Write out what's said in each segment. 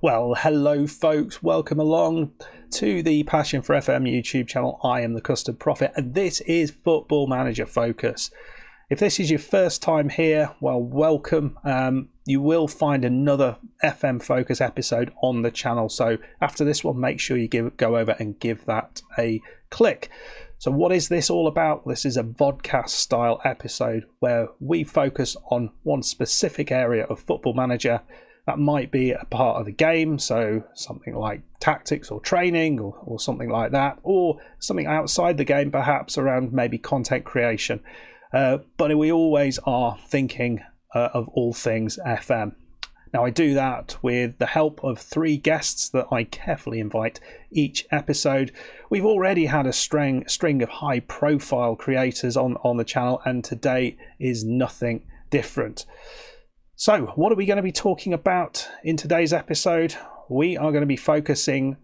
Well, hello folks, welcome along to the Passion for FM YouTube channel. I am the Custard Prophet and this is Football Manager Focus. If this is your first time here, well, welcome. You will find another FM Focus episode on the channel, so after this one, make sure you go over and give that a click. So what is this all about? This is a vodcast style episode where we focus on one specific area of Football Manager. That might be a part of the game, so something like tactics or training or something like that, or something outside the game perhaps around maybe content creation. But we always are thinking of all things FM. Now I do that with the help of 3 guests that I carefully invite each episode. We've already had a string of high profile creators on the channel, and today is nothing different. So what are we going to be talking about in today's episode? We are going to be focusing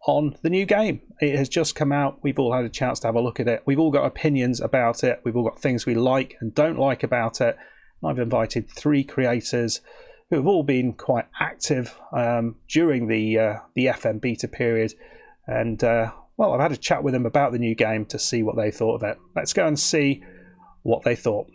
on the new game. It has just come out. We've all had a chance to have a look at it. We've all got opinions about it. We've all got things we like and don't like about it. I've invited 3 creators who have all been quite active during the FM beta period. And, well, I've had a chat with them about the new game to see what they thought of it. Let's go and see what they thought.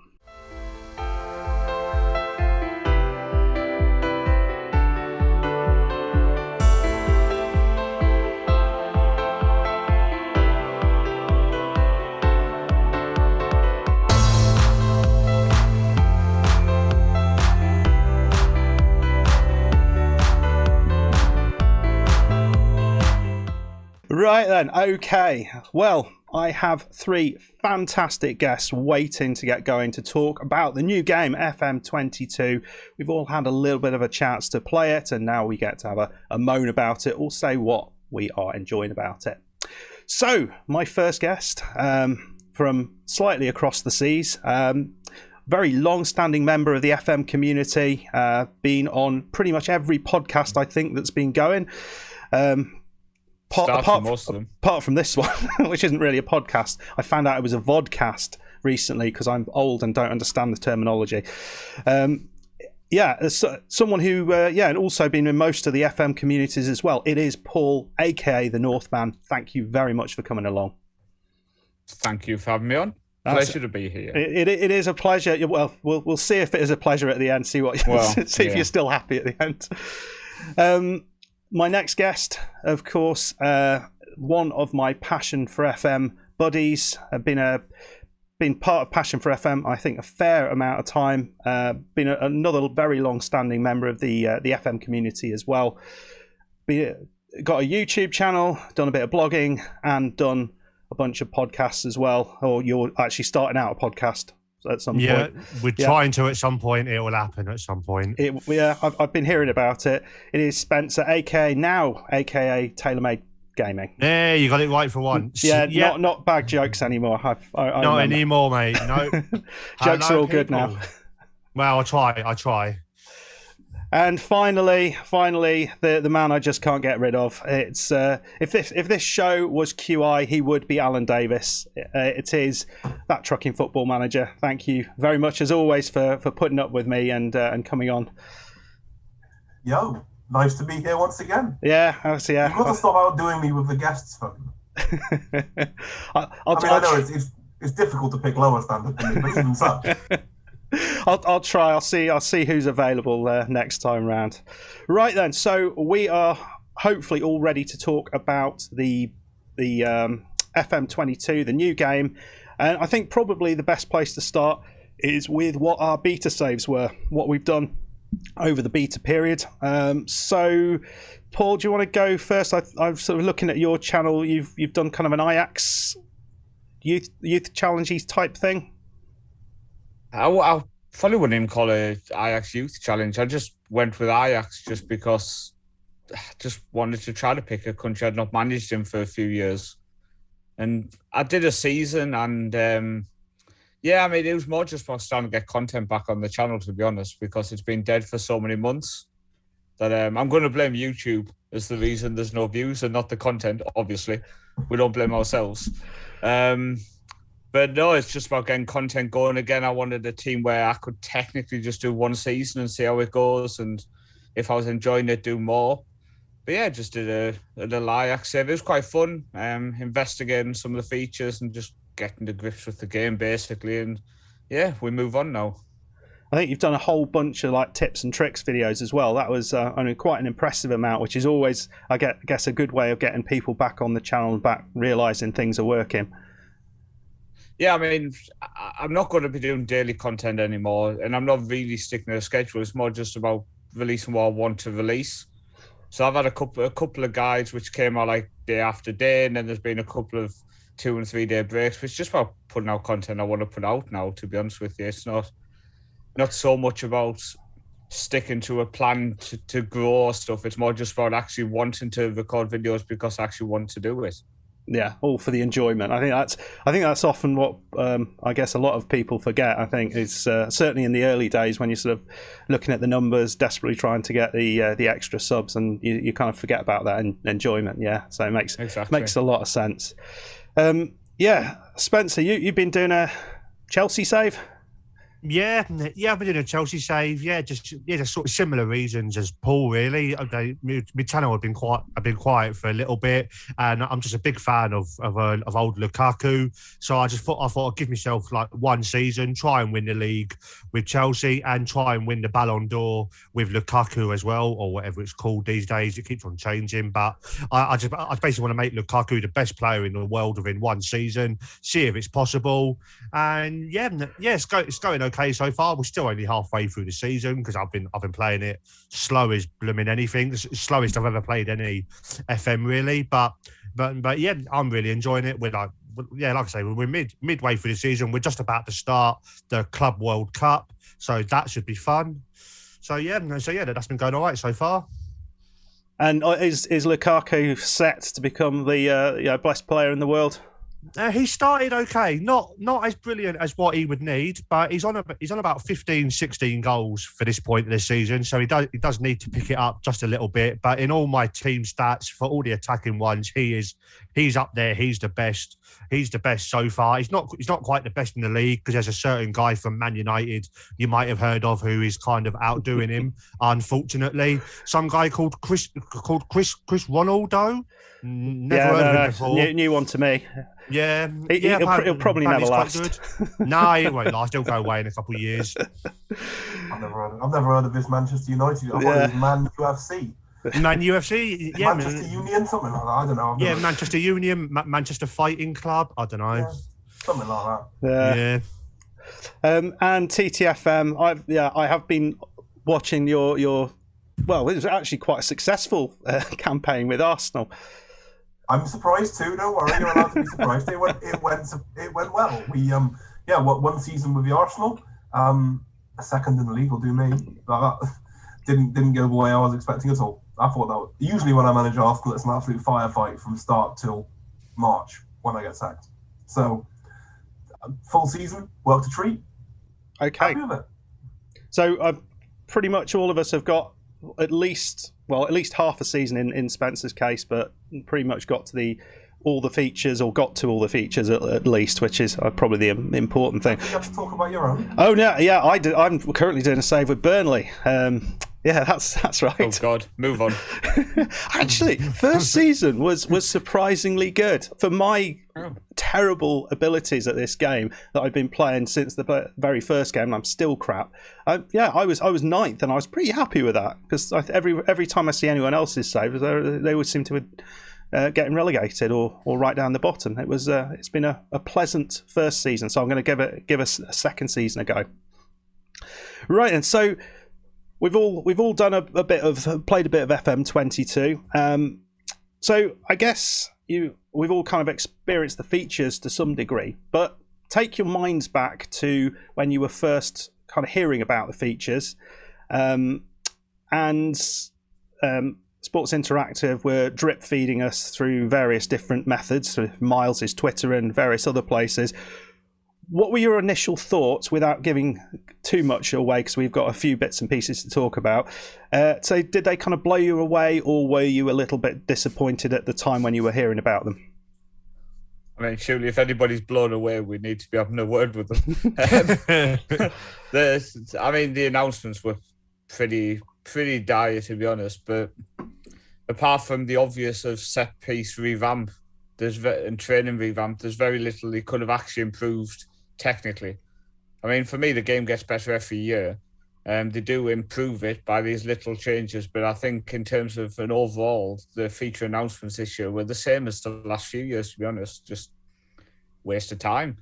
Right then, okay. Well, I have 3 fantastic guests waiting to get going to talk about the new game, FM22. We've all had a little bit of a chance to play it, and now we get to have a moan about it, or say what we are enjoying about it. So, my first guest, from slightly across the seas, very long-standing member of the FM community, been on pretty much every podcast I think that's been going. Apart from this one, which isn't really a podcast. I found out it was a vodcast recently because I'm old and don't understand the terminology. Someone who, and also been in most of the FM communities as well. It is Paul, aka the Northman. Thank you very much for coming along. Thank you for having me on. Pleasure to be here. It is a pleasure. Well, we'll see if it is a pleasure at the end. See if you're still happy at the end. My next guest, of course, one of my Passion for FM buddies. I've been part of Passion for FM, I think, a fair amount of time. Been another very long-standing member of the FM community as well. Got a YouTube channel, done a bit of blogging, and done a bunch of podcasts as well. Or you're actually starting out a podcast at some point. Yeah, we're trying to at some point. It will happen at some point. I've been hearing about it. It is Spencer, aka TaylorMade Gaming. Yeah, you got it right for once. Not bag jokes anymore. Not anymore, mate. No, jokes are all good now. Well, I try. And finally, the man I just can't get rid of. It's if this show was QI, he would be Alan Davis. It is that trucking Football Manager. Thank you very much, as always, for putting up with me and coming on. Yo, nice to be here once again. Yeah. You've got to stop outdoing me with the guests phone. I know it's difficult to pick lower standard than me, but even such. I'll try. I'll see who's available next time round. Right then. So we are hopefully all ready to talk about the FM22, the new game, and I think probably the best place to start is with what our beta saves were, what we've done over the beta period. So, Paul, do you want to go first? I'm sort of looking at your channel. You've done kind of an Ajax youth challenges type thing. I probably wouldn't even call it Ajax Youth Challenge. I just went with Ajax just because I just wanted to try to pick a country. I'd not managed him for a few years. And I did a season and, it was more just about starting to get content back on the channel, to be honest, because it's been dead for so many months that I'm going to blame YouTube as the reason there's no views and not the content, obviously. We don't blame ourselves. But no, it's just about getting content going again. I wanted a team where I could technically just do one season and see how it goes. And if I was enjoying it, do more. But yeah, just did a little Ajax save. It was quite fun, investigating some of the features and just getting to grips with the game, basically. And yeah, we move on now. I think you've done a whole bunch of like tips and tricks videos as well. That was quite an impressive amount, which is always, I guess, a good way of getting people back on the channel and back realising things are working. Yeah, I mean, I'm not going to be doing daily content anymore, and I'm not really sticking to a schedule. It's more just about releasing what I want to release. So I've had a couple of guides which came out like day after day, and then there's been a couple of 2 and 3 day breaks. It's just about putting out content I want to put out now, to be honest with you. It's not so much about sticking to a plan to grow stuff. It's more just about actually wanting to record videos because I actually want to do it. Yeah, all for the enjoyment. I think that's often what I guess a lot of people forget. I think it's certainly in the early days when you're sort of looking at the numbers, desperately trying to get the extra subs, and you kind of forget about that enjoyment. Yeah, so it makes a lot of sense. Yeah, Spencer, you've been doing a Chelsea save. Yeah, I've been doing a Chelsea save. Just sort of similar reasons as Paul. Really, my channel had been quiet for a little bit, and I'm just a big fan of old Lukaku. So I thought I'd give myself like one season, try and win the league with Chelsea, and try and win the Ballon d'Or with Lukaku as well, or whatever it's called these days. It keeps on changing, but I basically want to make Lukaku the best player in the world within one season. See if it's possible, and it's going okay so far. We're still only halfway through the season because I've been playing it slow as blooming anything. The slowest I've ever played any FM really, but yeah, I'm really enjoying it. We're like I say, we're midway through the season. We're just about to start the Club World Cup, so that should be fun. So that's been going all right so far. And is Lukaku set to become the best player in the world? He started okay, not as brilliant as what he would need, but he's on about 15, 16 goals for this point of the season. So he does need to pick it up just a little bit. But in all my team stats for all the attacking ones, he's up there. He's the best. He's the best so far. He's not quite the best in the league because there's a certain guy from Man United you might have heard of who is kind of outdoing him. Unfortunately, some guy called Chris Ronaldo. Never heard of him before. New one to me. Yeah, he'll probably never last. No, he won't last. He'll go away in a couple of years. I've never heard of this Manchester United. I've heard of Man UFC. Man UFC, yeah. Manchester Union, something like that. I don't know. Manchester Union, Manchester Fighting Club. I don't know. Yeah, something like that. Yeah. And TTFM, I have been watching your. Well, it was actually quite a successful campaign with Arsenal. I'm surprised too. Don't worry, you're allowed to be surprised. It went well. We one season with the Arsenal. A second in the league will do me. That didn't go the way I was expecting at all. I thought that usually when I manage Arsenal, it's an absolute firefight from start till March when I get sacked. So full season, worked a treat. Okay. Happy with it. So pretty much all of us have got at least half a season in Spencer's case, but pretty much got to all the features at least, which is probably the important thing. You have to talk about your own. Oh no, yeah, I'm currently doing a save with Burnley. Yeah, that's right. Oh God, move on. Actually, first season was surprisingly good for my terrible abilities at this game that I've been playing since the very first game. And I'm still crap. I was ninth, and I was pretty happy with that because every time I see anyone else's saves, they would seem to be getting relegated or right down the bottom. It's been a pleasant first season, so I'm going to give us a second season a go. Right, and so. We've all done played a bit of FM22. So I guess we've all kind of experienced the features to some degree, but take your minds back to when you were first kind of hearing about the features, and Sports Interactive were drip feeding us through various different methods, through Miles's Twitter and various other places. What were your initial thoughts, without giving too much away, because we've got a few bits and pieces to talk about? So did they kind of blow you away, or were you a little bit disappointed at the time when you were hearing about them? I mean, surely if anybody's blown away, we need to be having a word with them. The announcements were pretty dire, to be honest, but apart from the obvious of set piece revamp, and training revamp, there's very little they could have actually improved technically. I mean, for me, the game gets better every year. They do improve it by these little changes, but I think in terms of an overall, the feature announcements this year were the same as the last few years, to be honest. Just waste of time.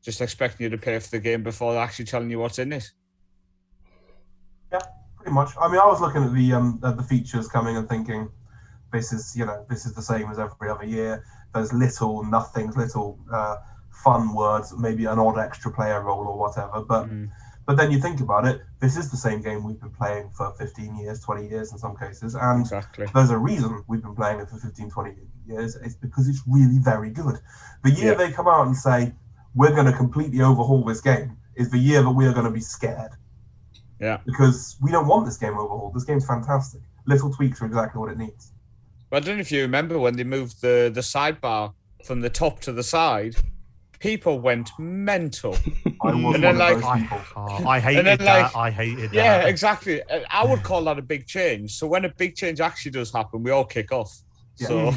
Just expecting you to pay for the game before actually telling you what's in it. Yeah, pretty much. I mean, I was looking at the features coming and thinking, this is the same as every other year. There's little fun words, maybe an odd extra player role or whatever, but then you think about it, this is the same game we've been playing for 15 years, 20 years in some cases, and there's a reason we've been playing it for 15, 20 years. It's because it's really very good. The year they come out and say, we're going to completely overhaul this game, is the year that we are going to be scared. Yeah. Because we don't want this game overhauled. This game's fantastic. Little tweaks are exactly what it needs. Well, I don't know if you remember when they moved the sidebar from the top to the side. People went mental. I was one of those people. I hated that. I hated that. Yeah, exactly. I would call that a big change. So when a big change actually does happen, we all kick off. Yeah. So,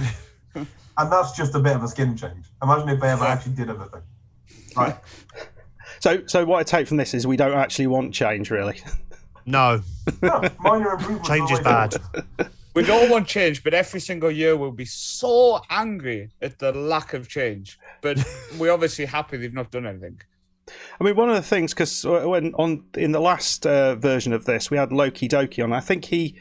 and that's just a bit of a skin change. Imagine if they ever actually did anything. Right. So what I take from this is we don't actually want change, really. No. Minor improvements. Change is bad. We don't want change, but every single year we'll be so angry at the lack of change. But we're obviously happy they've not done anything. I mean, one of the things, because in the last version of this, we had Loki Doki on. I think he,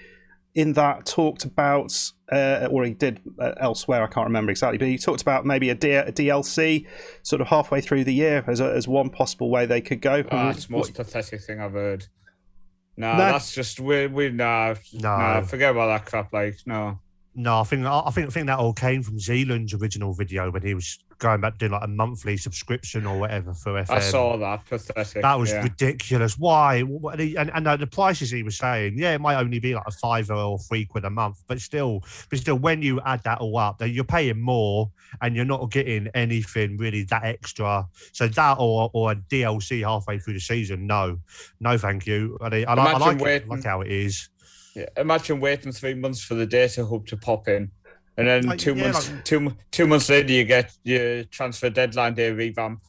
in that, talked about, or he did elsewhere, I can't remember exactly, but he talked about maybe a DLC sort of halfway through the year as one possible way they could go. That's the most pathetic thing I've heard. No, that's just forget about that crap. No, I think that all came from Zealand's original video when he was going back to doing like a monthly subscription or whatever for FM. I saw that. Pathetic. That was ridiculous. Why? And the prices he was saying, it might only be like a £5 or £3 a month, but still, when you add that all up, you're paying more and you're not getting anything really that extra. So that or a DLC halfway through the season, no, thank you. I like how it is. Yeah, imagine waiting 3 months for the data hub to pop in, and then 2 months. 2 months later, you get your transfer deadline day revamp.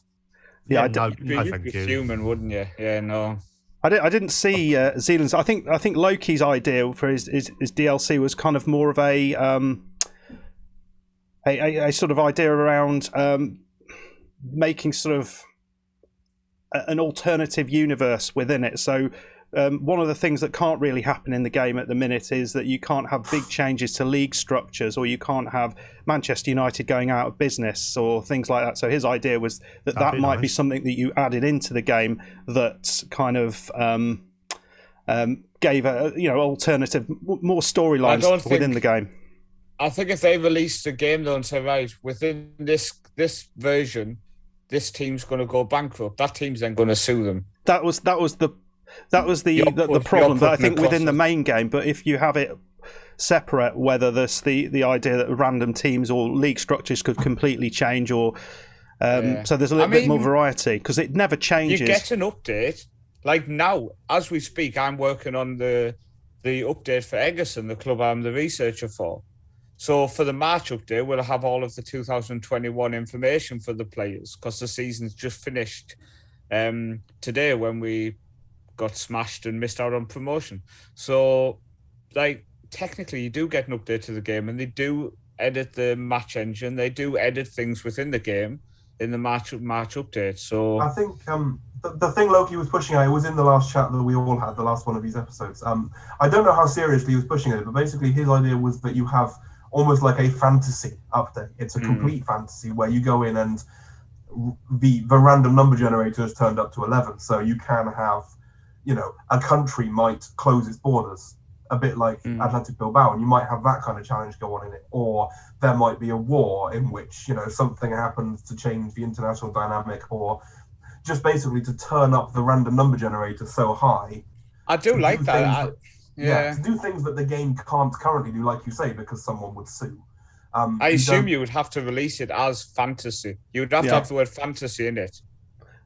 Yeah, you'd be fuming, wouldn't you? Yeah, no. I didn't see Zealand's. I think Loki's idea for his DLC was kind of more of a sort of idea around making sort of an alternative universe within it. So. One of the things that can't really happen in the game at the minute is that you can't have big changes to league structures, or you can't have Manchester United going out of business or things like that. So his idea was that might be something that you added into the game that kind of gave alternative, more storylines within the game. I think if they released a game though and say, right, within this version, this team's going to go bankrupt, that team's then going to sue them. That was the problem that I think within the main game, but if you have it separate, whether there's the idea that random teams or league structures could completely change, or so there's a little bit more variety because it never changes. You get an update like now as we speak. I'm working on the update for Egerton, the club I'm the researcher for. So for the March update, we'll have all of the 2021 information for the players because the season's just finished today when we got smashed and missed out on promotion. So, technically, you do get an update to the game, and they do edit the match engine. They do edit things within the game in the March update. So, I think the thing Loki was pushing at, it was in the last chat that we all had, the last one of these episodes. I don't know how seriously he was pushing it, but basically his idea was that you have almost like a fantasy update. It's a complete fantasy where you go in and the random number generator has turned up to 11, so you can have. A country might close its borders, a bit like Athletic Bilbao, and you might have that kind of challenge go on in it. Or there might be a war in which, something happens to change the international dynamic, or just basically to turn up the random number generator so high. I do like that. To do things that the game can't currently do, like you say, because someone would sue. I assume you would have to release it as fantasy. You would have to have the word fantasy in it.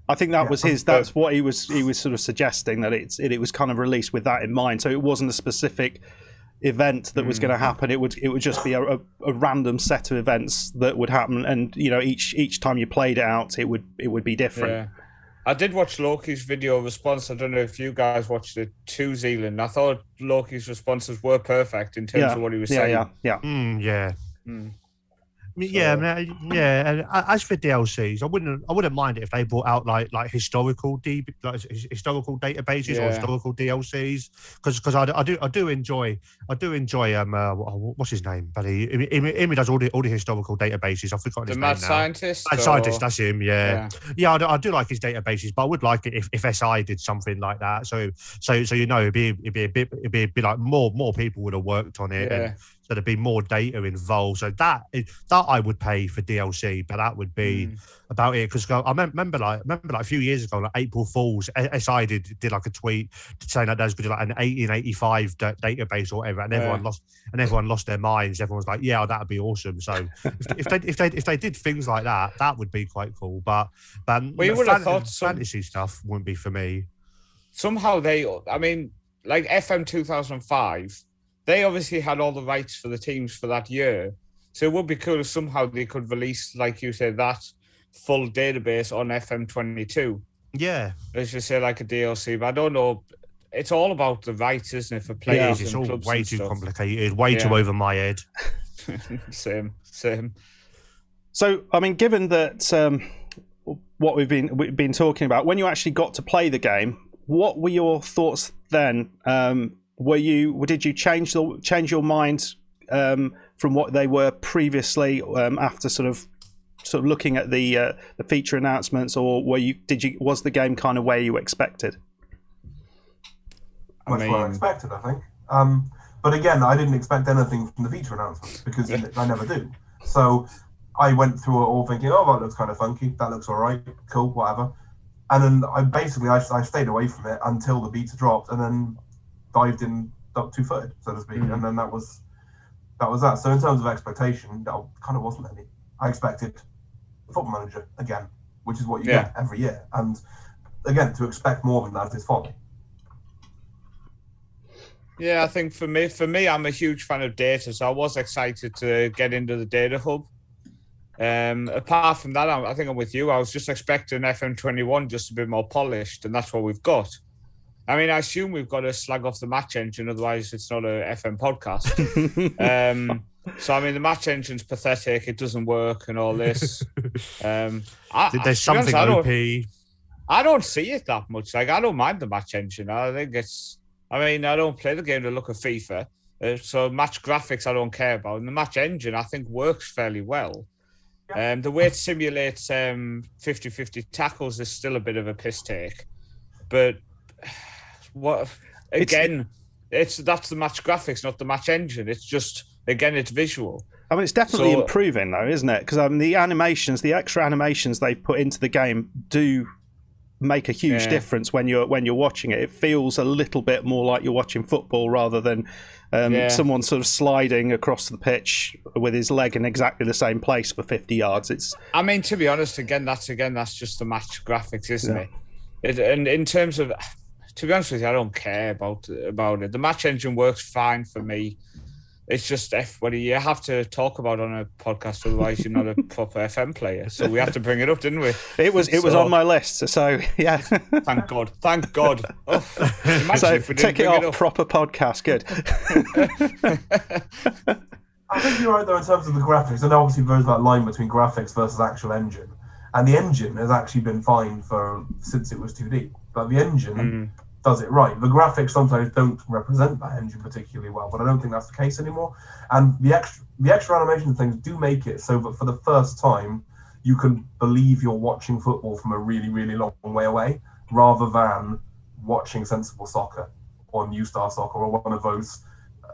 I think that was his. That's what he was sort of suggesting, that it was kind of released with that in mind. So it wasn't a specific. event that was going to happen. It would just be a random set of events that would happen, and each time you played it out, it would be different. Yeah. I did watch Loki's video response. I don't know if you guys watched it to Zealand. I thought Loki's responses were perfect in terms of what he was saying. Yeah. And as for DLCs, I wouldn't mind it if they brought out like historical historical databases or historical DLCs, because I do enjoy what's his name, buddy? He does all the historical databases. I've forgotten his name now. The mad scientist. Mad scientist, that's him. Yeah. I do like his databases, but I would like it if SI did something like that. So it'd be like more people would have worked on it. And, so there'd be more data involved. So that I would pay for DLC, but that would be about it. Because I remember like a few years ago, like April Fools, SI did like a tweet saying that there's going to be like an 1885 database or whatever, and everyone lost their minds. Everyone was like, "Yeah, that'd be awesome." So if they did things like that, that would be quite cool. But we would have thought fantasy stuff wouldn't be for me. Somehow like FM 2005. They obviously had all the rights for the teams for that year. So it would be cool if somehow they could release, like you said, that full database on FM22. Yeah. Let's just say like a DLC. But I don't know. It's all about the rights, isn't it, for players? It's all way too complicated, way too over my head. Same. So, given that what we've been talking about, when you actually got to play the game, what were your thoughts then? Did you change your mind from what they were previously after sort of looking at the feature announcements, or was the game kind of where you expected? Much where I expected, I think. But again, I didn't expect anything from the feature announcements because I never do. So I went through it all thinking, oh, that looks kind of funky. That looks all right. Cool, whatever. And then I stayed away from it until the beta dropped, and then dived in up 2-footed, so to speak, and then that was that. So in terms of expectation, there kind of wasn't any. I expected Football Manager again, which is what you get every year, and again, to expect more than that is folly. Yeah, I think for me, I'm a huge fan of data, so I was excited to get into the data hub. Apart from that, I think I'm with you. I was just expecting FM21 just a bit more polished, and that's what we've got. I assume we've got to slag off the match engine, otherwise it's not a FM podcast. So, the match engine's pathetic. It doesn't work and all this. There's something OP. I don't see it that much. Like, I don't mind the match engine. I think it's... I don't play the game to look at FIFA. So match graphics I don't care about. And the match engine, I think, works fairly well. The way it simulates 50-50 tackles is still a bit of a piss take. But... that's the match graphics, not the match engine. It's just, again, it's visual. It's definitely improving though, isn't it? Because the extra animations they've put into the game do make a huge difference when you're watching it. It feels a little bit more like you're watching football rather than someone sort of sliding across the pitch with his leg in exactly the same place for 50 yards. To be honest, that's just the match graphics, isn't it? And in terms of... To be honest with you, I don't care about it. The match engine works fine for me. It's just you have to talk about on a podcast, otherwise you're not a proper FM player. So we have to bring it up, didn't we? It was on my list, so yeah. Thank God. Oh, so if we take it off, proper podcast, good. I think you're right though in terms of the graphics, and obviously there's that line between graphics versus actual engine. And the engine has actually been fine since it was 2D, but the engine does it right. The graphics sometimes don't represent that engine particularly well, but I don't think that's the case anymore. And the extra animation things do make it so that for the first time you can believe you're watching football from a really, really long way away, rather than watching Sensible Soccer or New Star Soccer or one of those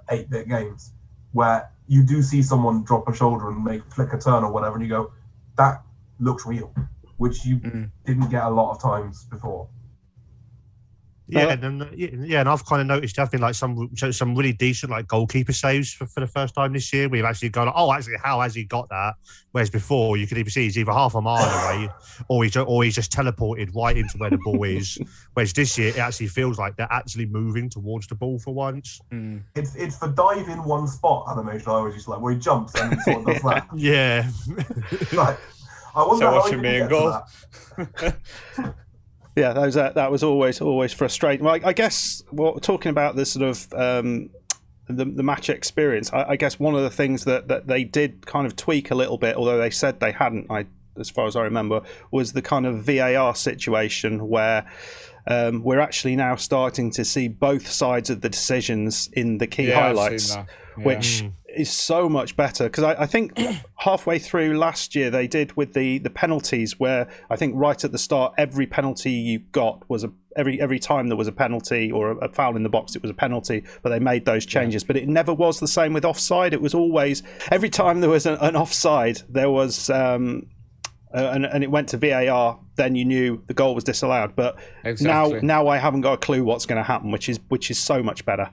8-bit games where you do see someone drop a shoulder and flick a turn or whatever, and you go, that looks real, which you didn't get a lot of times before. And I've kind of noticed there have been like some really decent like goalkeeper saves for the first time this year. We've actually gone, actually, how has he got that? Whereas before, you could even see he's either half a mile away, or he's just teleported right into where the ball is. Whereas this year, it actually feels like they're actually moving towards the ball for once. It's the dive in one spot animation I always used to like, where he jumps and sort of does that. Yeah. Like, I wonder how he me can and get goal. to that. Yeah, that was always frustrating. Well, I guess talking about the sort of the match experience, I guess one of the things that they did kind of tweak a little bit, although they said they hadn't, as far as I remember, was the kind of VAR situation where we're actually now starting to see both sides of the decisions in the key highlights, which is so much better. Because I think halfway through last year they did with the penalties, where I think right at the start every penalty you got was every time there was a penalty or a foul in the box, it was a penalty, but they made those changes. But it never was the same with offside. It was always, every time there was an offside, there was and it went to VAR, then you knew the goal was disallowed. But now I haven't got a clue what's going to happen, which is so much better.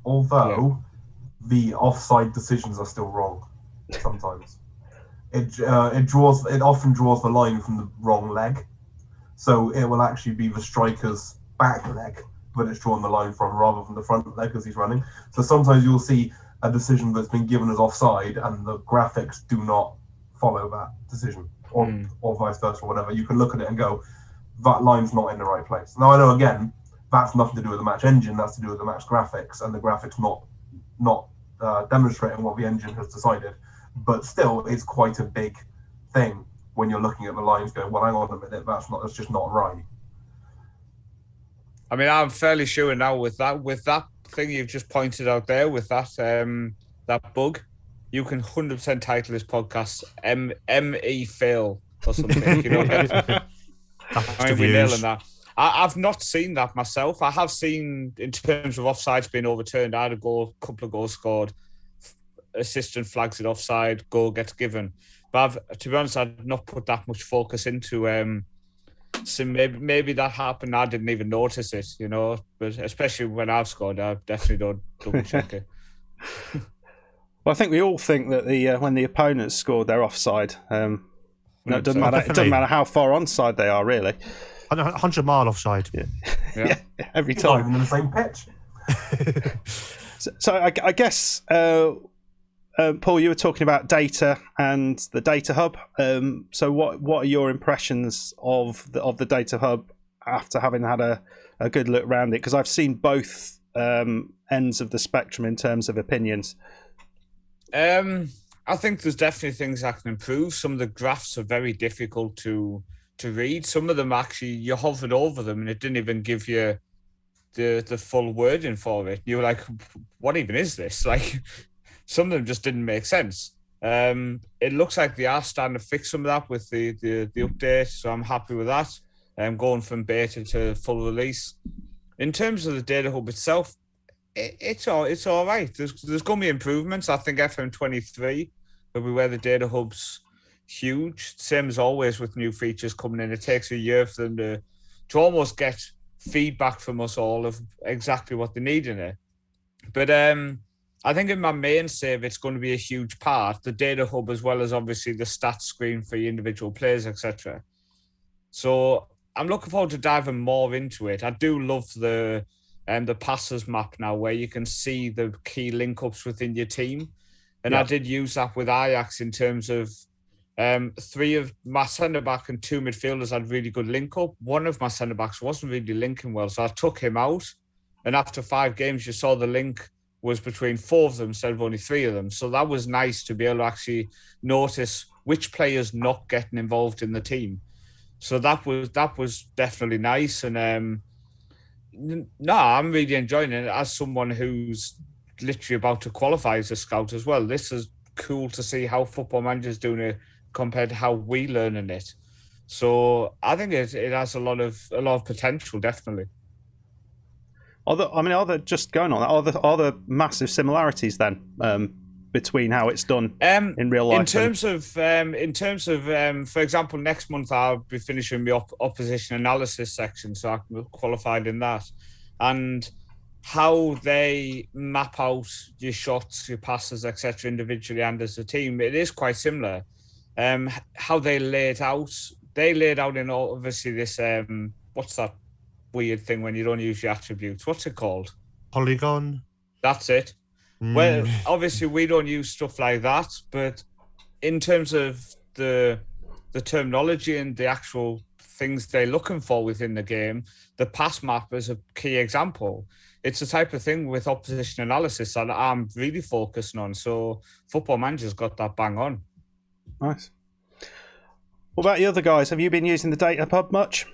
Although the offside decisions are still wrong sometimes. It often draws the line from the wrong leg, so it will actually be the striker's back leg that it's drawn the line from, rather than the front leg as he's running. So sometimes you'll see a decision that's been given as offside, and the graphics do not follow that decision, or vice versa, or whatever. You can look at it and go, that line's not in the right place. Now I know, again, that's nothing to do with the match engine, that's to do with the match graphics, and the graphics not demonstrating what the engine has decided. But still, it's quite a big thing when you're looking at the lines going, well, hang on a minute, that's just not right. I mean, I'm fairly sure now with that thing you've just pointed out there, with that that bug, you can 100% title this podcast M.E. Fail or something. You know, we're nailing that. I've not seen that myself. I have seen, in terms of offsides being overturned, I had a couple of goals scored, assistant flags it offside, goal gets given. But to be honest, I'd not put that much focus into. So maybe that happened. I didn't even notice it, you know. But especially when I've scored, I definitely don't double check it. Well, I think we all think that when the opponents scored, they're offside. No, it doesn't matter. It doesn't matter how far onside they are, really. 100-mile offside. Yeah, every time. Not even in the same pitch. So I guess, Paul, you were talking about data and the data hub. So what are your impressions of the data hub after having had a good look around it? Because I've seen both ends of the spectrum in terms of opinions. I think there's definitely things that can improve. Some of the graphs are very difficult to read. Some of them actually, you hovered over them and it didn't even give you the full wording for it. You were like, what even is this? Like, some of them just didn't make sense. It looks like they are starting to fix some of that with the update, so I'm happy with that. Going from beta to full release. In terms of the data hub itself, it's all right. There's going to be improvements. I think FM23 will be where the data hub's huge. Same as always with new features coming in. It takes a year for them to almost get feedback from us all of exactly what they need in it. But I think in my main save, it's going to be a huge part, the data hub, as well as obviously the stats screen for your individual players, etc. So I'm looking forward to diving more into it. I do love the passers map now, where you can see the key link-ups within your team. And I did use that with Ajax in terms of 3 of my centre-back and 2 midfielders had really good link-up. One of my centre-backs wasn't really linking well, so I took him out. And after 5 games, you saw the link was between 4 of them instead of only 3 of them. So that was nice to be able to actually notice which players not getting involved in the team. So that was definitely nice. And no, I'm really enjoying it as someone who's literally about to qualify as a scout as well. This is cool to see how Football Manager's doing it compared to how we learning it. So I think it has a lot of potential, definitely. Are there just going on? Are there massive similarities then between how it's done in real life? In terms of, for example, next month I'll be finishing my opposition analysis section, so I'm qualified in that. and how they map out your shots, your passes, etc., individually and as a team, it is quite similar. How they lay it out in obviously this what's that weird thing when you don't use your attributes? What's it called? Polygon. That's it. Well, obviously we don't use stuff like that, but in terms of the terminology and the actual things they're looking for within the game, the pass map is a key example. It's the type of thing with opposition analysis that I'm really focusing on. So Football Manager's got that bang on. Nice. What about the other guys? Have you been using the data pub much?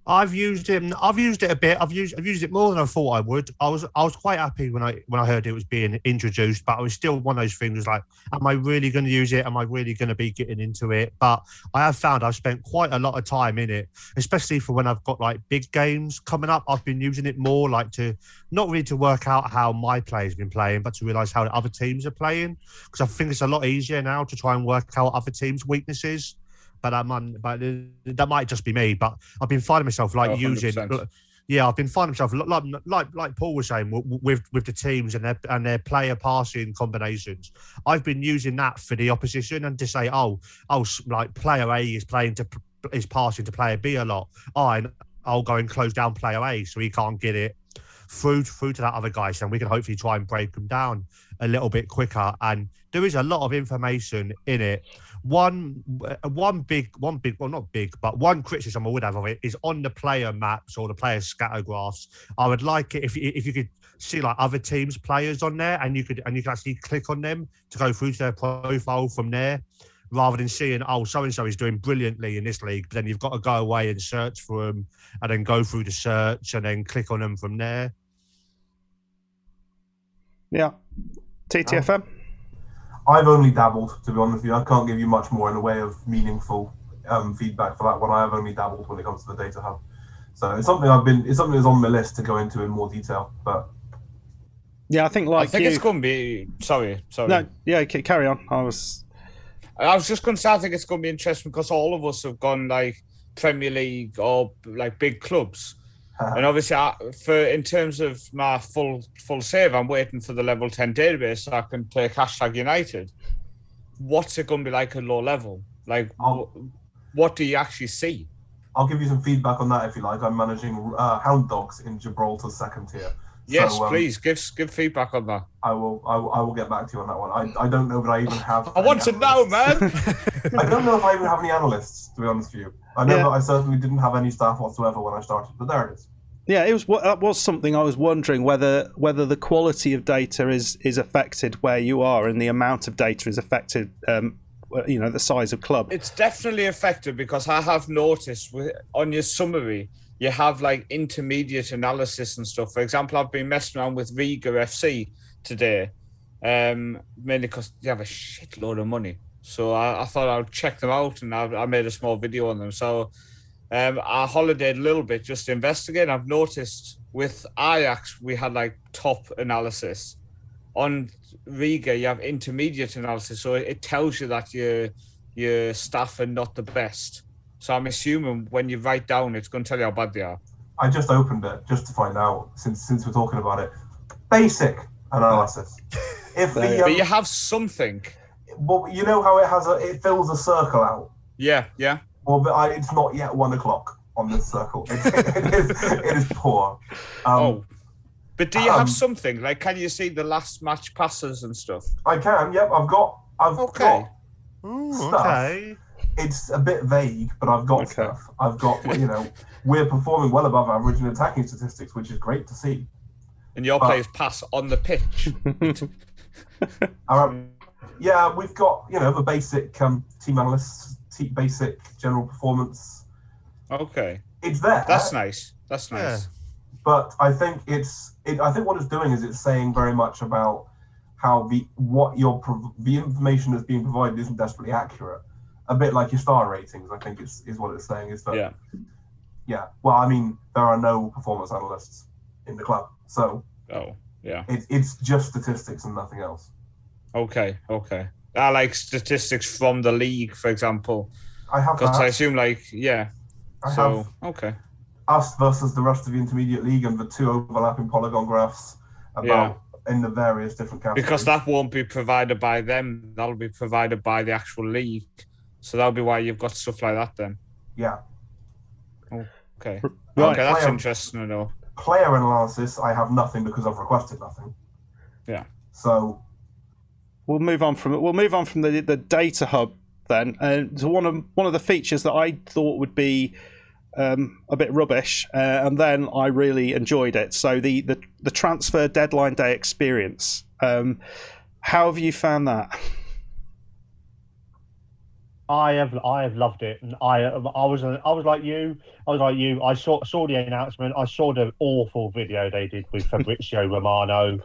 I've used it a bit. I've used it more than I thought I would. I was quite happy when I heard it was being introduced, but I was still one of those things like, am I really going to use it? Am I really going to be getting into it? But I have found I've spent quite a lot of time in it, especially for when I've got like big games coming up. I've been using it more like to not really to work out how my player's been playing, but to realise how the other teams are playing, because I think it's a lot easier now to try and work out other teams' weaknesses. But that might just be me. But I've been finding myself using, I've been finding myself like Paul was saying with the teams and their player passing combinations. I've been using that for the opposition and to say, like player A is passing to player B a lot. I'll go and close down player A so he can't get it through to that other guy. So we can hopefully try and break them down a little bit quicker. And there is a lot of information in it. One criticism I would have of it is on the player maps or the player scatter graphs. I would like it if you could see like other teams' players on there, and you could actually click on them to go through to their profile from there, rather than seeing so and so is doing brilliantly in this league, but then you've got to go away and search for them, and then go through the search and then click on them from there. Yeah, TTFM. I've only dabbled, to be honest with you. I can't give you much more in the way of meaningful feedback for that one. I have only dabbled when it comes to the data hub, so it's something that's on my list to go into in more detail. But yeah, I think it's going to be. Sorry. No, yeah, carry on. I was just going to say I think it's going to be interesting because all of us have gone like Premier League or like big clubs. And obviously, in terms of my full save, I'm waiting for the level 10 database so I can take #United. What's it going to be like at low level? Like, what do you actually see? I'll give you some feedback on that if you like. I'm managing Hound Dogs in Gibraltar's second tier. Yes, please give feedback on that. I will get back to you on that one. I don't know that I even have. I want to know, man. I don't know if I even have any analysts, to be honest with you. I know that I certainly didn't have any staff whatsoever when I started, but there it is. Yeah, that was something I was wondering whether the quality of data is affected where you are, and the amount of data is affected. The size of club. It's definitely affected because I have noticed on your summary you have like intermediate analysis and stuff. For example, I've been messing around with Riga FC today, mainly because they have a shitload of money. So I thought I'd check them out, and I made a small video on them. So I holidayed a little bit just to investigate. I've noticed with Ajax we had like top analysis. On Riga you have intermediate analysis, so it tells you that your staff are not the best. So I'm assuming when you write down, it's going to tell you how bad they are. I just opened it just to find out, since we're talking about it. Basic analysis. But you have something. Well, you know how it fills a circle out. Yeah. Well, but it's not yet 1 o'clock on this circle. It is poor. But do you have something? Like, can you see the last match passes and stuff? I can. Yep, I've got stuff. Okay. It's a bit vague, but I've got stuff. I've got, we're performing well above average in attacking statistics, which is great to see. And your players pass on the pitch. Yeah, we've got, the basic team analysts, basic general performance. Okay. It's there. That's nice. Yeah. But I think I think what it's doing is it's saying very much about how the information that's being provided isn't desperately accurate. A bit like your star ratings, I think is what it's saying. Is that yeah. Well, I mean, there are no performance analysts in the club, so it's just statistics and nothing else. Okay. I like statistics from the league, for example. I have because I assume okay. us versus the rest of the intermediate league and the two overlapping polygon graphs about in the various different categories. Because that won't be provided by them. That'll be provided by the actual league. So that'll be why you've got stuff like that then. Yeah. Okay. Right. Okay, that's interesting to know. Player analysis, I have nothing because I've requested nothing. Yeah. So we'll move on from the data hub then, to one of the features that I thought would be a bit rubbish, and then I really enjoyed it. So the transfer deadline day experience. How have you found that? I have loved it. And I was like you. I saw the announcement. I saw the awful video they did with Fabrizio Romano, and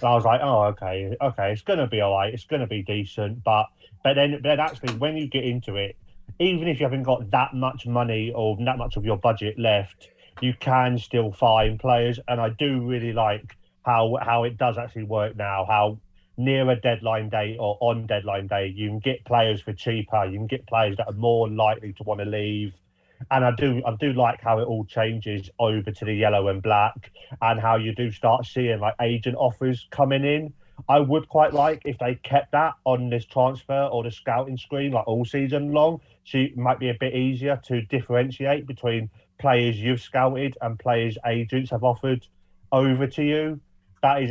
I was like, oh, okay, it's gonna be all right. It's gonna be decent. But then actually, when you get into it, even if you haven't got that much money or that much of your budget left, you can still find players. And I do really like how it does actually work now. How near a deadline day or on deadline day, you can get players for cheaper. You can get players that are more likely to want to leave. And I do like how it all changes over to the yellow and black, and how you do start seeing like agent offers coming in. I would quite like if they kept that on this transfer or the scouting screen like all season long. So it might be a bit easier to differentiate between players you've scouted and players agents have offered over to you. That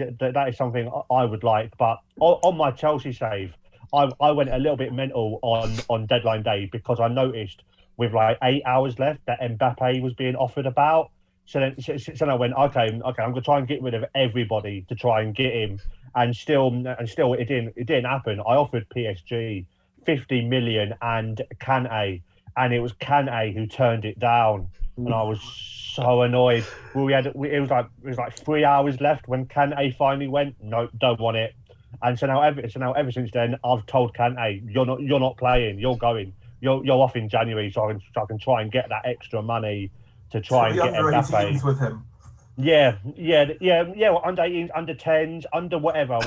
is something I would like. But on my Chelsea save, I went a little bit mental on deadline day because I noticed with like 8 hours left that Mbappe was being offered about. So then I went, okay, I'm going to try and get rid of everybody to try and get him. And still it didn't happen. I offered PSG 50 million and Kante, and it was Kante who turned it down. And I was so annoyed. It was like 3 hours left when Kante finally went, no, don't want it. And so now ever since then, I've told Kante, you're not playing, you're going, you're off in January, so I can try and get that extra money to try and get Mbappe with him. Yeah. Well, under 18s, under 10s, under whatever,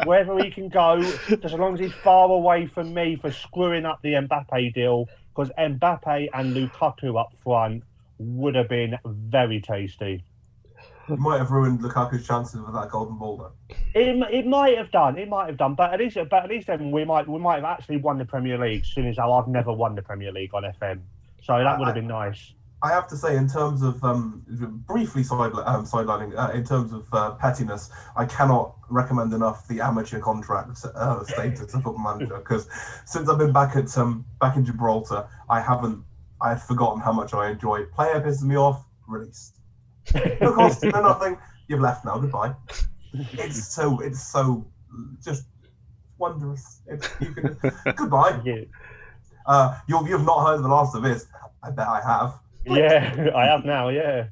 wherever he can go, just as long as he's far away from me for screwing up the Mbappe deal. Because Mbappe and Lukaku up front would have been very tasty. It might have ruined Lukaku's chances with that golden ball, though. It might have done. But at least then we might have actually won the Premier League. Seeing as how I've never won the Premier League on FM, so that would have been nice. I have to say, in terms of briefly sidelining, in terms of pettiness, I cannot recommend enough the amateur contract status of Football Manager, because since I've been back in Gibraltar, I had forgotten how much I enjoy it. Player pisses me off, released. No cost, no nothing. You've left now. Goodbye. It's so just wondrous. Goodbye. Yeah. You've not heard the last of this. I bet I have. Yeah, I have now. Yeah.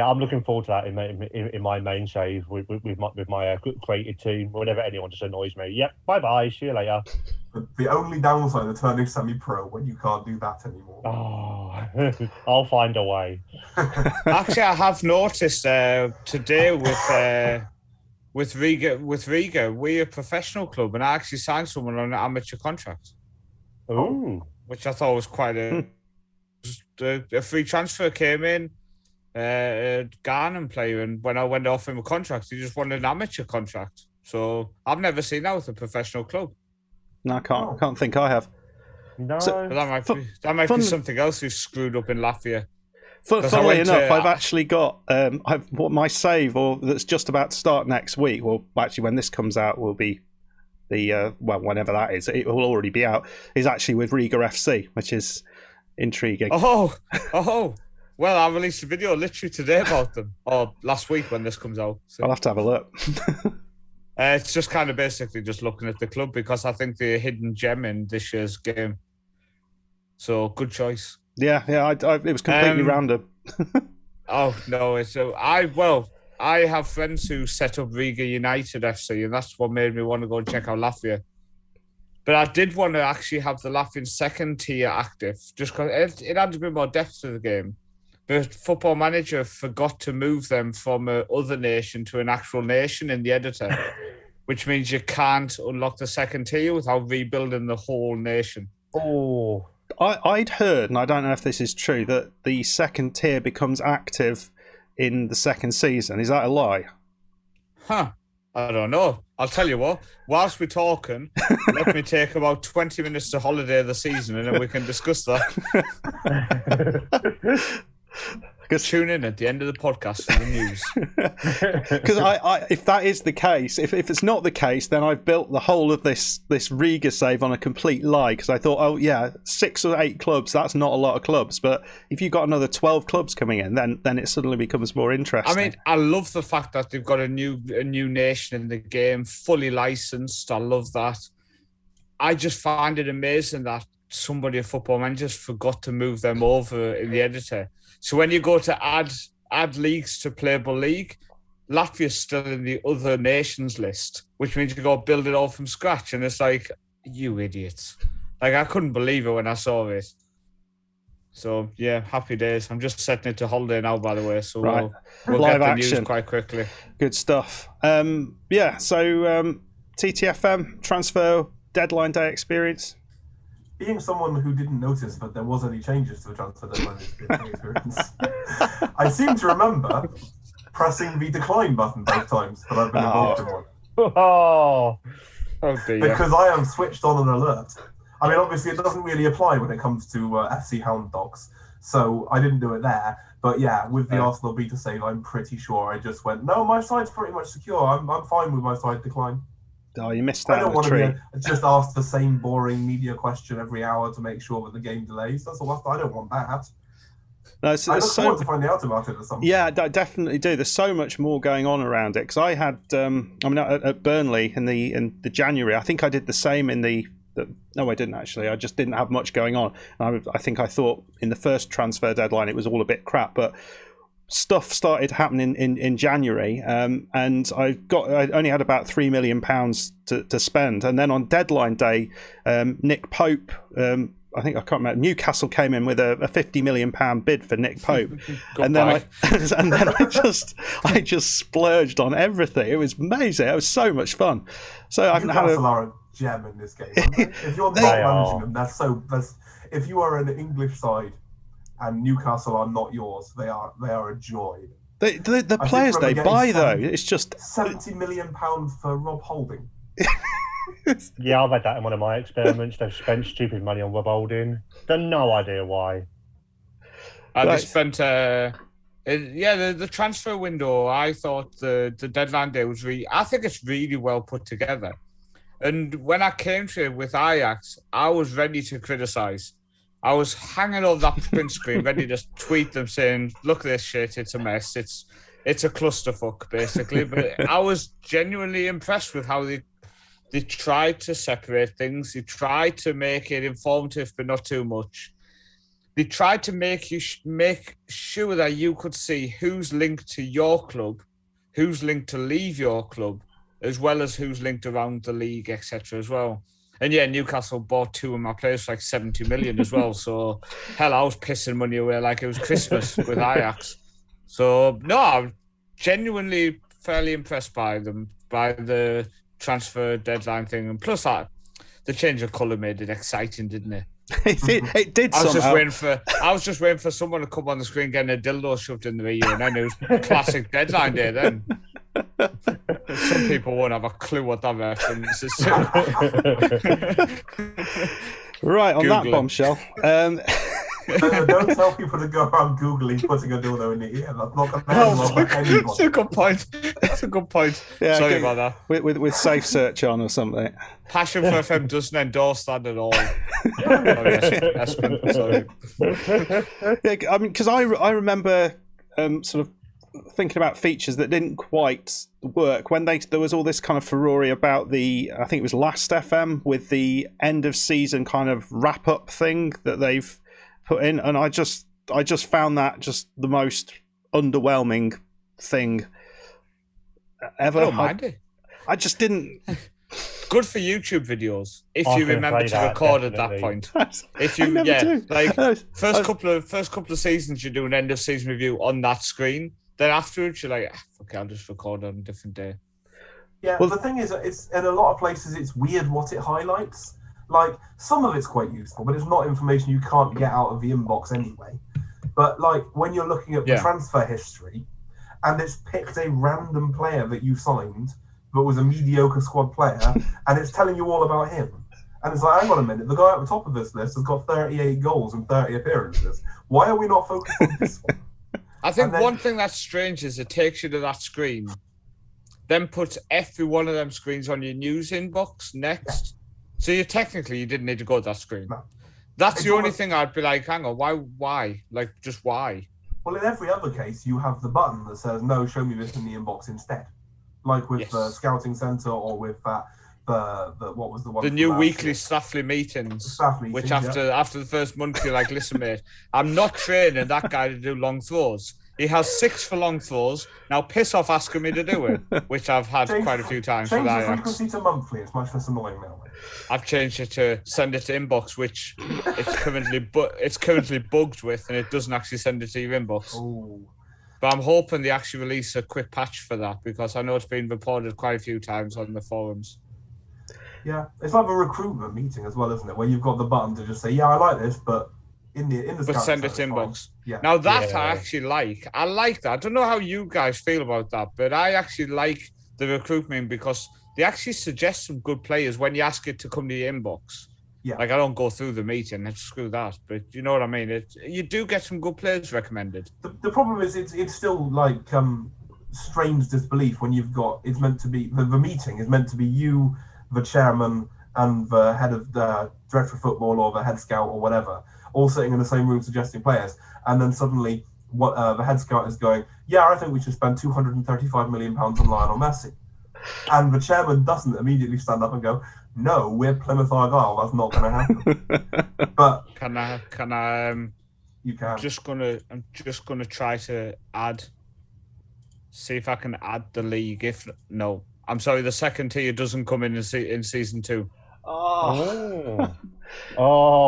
I'm looking forward to that in my main save with my created team. Whenever anyone just annoys me, yep. Bye. See you later. But the only downside of turning semi-pro when you can't do that anymore. Oh, I'll find a way. Actually, I have noticed today with Riga, we're a professional club, and I actually signed someone on an amateur contract. Ooh. Which I thought was quite a free transfer came in, a Ghana player, and when I went to offer him a contract, he just wanted an amateur contract. So I've never seen that with a professional club. No, I can't think I have. No, so, that might be something else who's screwed up in Latvia. Funnily enough, I've actually got my save, or that's just about to start next week. Well, actually, when this comes out, will be whenever that is, it will already be out. Is actually with Riga FC, which is intriguing. Oh! Well, I released a video literally today about them, or last week when this comes out. So. I'll have to have a look. It's just kind of basically just looking at the club, because I think they're a hidden gem in this year's game. So, good choice. Yeah, it was completely random. Oh, no, I have friends who set up Riga United FC, and that's what made me want to go and check out Latvia. But I did want to actually have the Latvian second tier active, just because it had a bit more depth to the game. But Football Manager forgot to move them from other nation to an actual nation in the editor, which means you can't unlock the second tier without rebuilding the whole nation. Oh, I'd heard, and I don't know if this is true, that the second tier becomes active in the second season. Is that a lie? Huh. I don't know. I'll tell you what. Whilst we're talking, let me take about 20 minutes to holiday the season, and then we can discuss that. Tune in at the end of the podcast for the news. Because if that is the case, if it's not the case, then I've built the whole of this Riga save on a complete lie. Because I thought, oh yeah, 6 or 8 clubs, that's not a lot of clubs. But if you've got another 12 clubs coming in, then it suddenly becomes more interesting. I mean, I love the fact that they've got a new nation in the game, fully licensed. I love that. I just find it amazing that somebody at Football Manager just forgot to move them over in the editor. So when you go to add leagues to Playable League, Latvia's still in the other nations list, which means you got to build it all from scratch. And it's like, you idiots. Like, I couldn't believe it when I saw it. So, yeah, happy days. I'm just setting it to holiday now, by the way. So right. we'll Live get the action. news quite quickly. Good stuff. TTFM, transfer deadline day experience. Being someone who didn't notice that there was any changes to the transfer deadline experience, I seem to remember pressing the decline button both times that I've been involved in one. Oh dear. Because I am switched on an alert. I mean, obviously, it doesn't really apply when it comes to FC Hound Dogs, so I didn't do it there. But yeah, with the Arsenal beta save, I'm pretty sure I just went, no, my side's pretty much secure. I'm fine with my side decline. Oh, you missed I out don't on the want treat. to just ask the same boring media question every hour to make sure that the game delays. That's all. I don't want that. No, I look forward to finding out about it at some point. Yeah, I definitely do. There's so much more going on around it. Because I had, at Burnley in the January, I think I did the same in the. No, I didn't actually. I just didn't have much going on. I think I thought in the first transfer deadline it was all a bit crap, but stuff started happening in January, and I only had about £3 million to spend, and then on deadline day, Nick Pope, I can't remember, Newcastle came in with a £50 million bid for Nick Pope, and then I just splurged on everything. It was amazing. It was so much fun. So I've had a gem in this game. If you're not managing them, if you are an English side and Newcastle are not yours, they are a joy. The players they buy though, it's just £70 million for Rob Holding. Yeah, I've had that in one of my experiments. They've spent stupid money on Rob Holding. Got no idea why. Just spent the transfer window. I thought the deadline day was I think it's really well put together. And when I came to it with Ajax, I was ready to criticise. I was hanging over that print screen, ready to tweet them saying, look at this shit, it's a mess. It's a clusterfuck, basically. But I was genuinely impressed with how they tried to separate things. They tried to make it informative, but not too much. They tried to make sure that you could see who's linked to your club, who's linked to leave your club, as well as who's linked around the league, etc. as well. And yeah, Newcastle bought 2 of my players for like 70 million as well. So, hell, I was pissing money away like it was Christmas with Ajax. So, no, I'm genuinely fairly impressed by them, by the transfer deadline thing. And plus, the change of colour made it exciting, didn't it? It did I was somehow. just waiting for someone to come on the screen getting a dildo shoved in their ear, and then it was classic deadline day then. Some people won't have a clue what that reference is. Right, on Google that it. bombshell. Don't tell people to go around Googling putting a dildo in the ear. That's not going to help anybody. That's a good point. That's a good point. Yeah, Sorry about that. With safe search on or something. Passion for FM doesn't endorse that at all. Sorry. Yeah, I mean, because I remember sort of thinking about features that didn't quite work when there was all this kind of furore about I think it was last FM with the end of season kind of wrap up thing that they've put in, and I just found that just the most underwhelming thing ever. I don't mind it. I just didn't. Good for YouTube videos if I you can remember play to that, record at that definitely. point. If I you never do. like I- first couple of seasons you do an end of season review on that screen. Then afterwards you're like, okay, I'll just record on a different day. Yeah, Well- the thing is, it's in a lot of places it's weird what it highlights. Like, some of it's quite useful, but it's not information you can't get out of the inbox anyway. But, like, when you're looking at the transfer history, and it's picked a random player that you signed that was a mediocre squad player, and it's telling you all about him. And it's like, hang on a minute, the guy at the top of this list has got 38 goals and 30 appearances. Why are we not focused on this one? I think one thing that's strange is it takes you to that screen, then puts every one of them screens on your news inbox next. So you didn't need to go to that screen. No. That's the only thing I'd be like, hang on, why? Like, just why? Well, in every other case, you have the button that says, no, show me this in the inbox instead. Like with the Scouting Centre or with that, what was the one? The new weekly staffly meetings. Which after the first month, you're like, listen, mate, I'm not training that guy to do long throws. He has 6 for long throws. Now piss off asking me to do it, which I've had quite a few times with Ajax. Change the frequency to monthly. It's much less annoying now. I've changed it to send it to inbox, which it's currently bugged with, and it doesn't actually send it to your inbox. Ooh. But I'm hoping they actually release a quick patch for that, because I know it's been reported quite a few times on the forums. Yeah, it's like a recruitment meeting as well, isn't it? Where you've got the button to just say, yeah, I like this, but in the but send it to inbox. Yeah. Now that I actually like. I like that. I don't know how you guys feel about that, but I actually like the recruitment because they actually suggest some good players when you ask it to come to your inbox. Yeah. Like, I don't go through the meeting, screw that. But you know what I mean? You do get some good players recommended. The problem is it's still like strange disbelief when you've got, it's meant to be, the meeting is meant to be you, the chairman, and the head of the director of football or the head scout or whatever, all sitting in the same room suggesting players. And then suddenly the head scout is going, yeah, I think we should spend £235 million on Lionel Messi. And the chairman doesn't immediately stand up and go, no, we're Plymouth Argyle. That's not going to happen. But can I? You can. I'm just gonna try to see if I can add the league. If no, I'm sorry, the second tier doesn't come in season 2.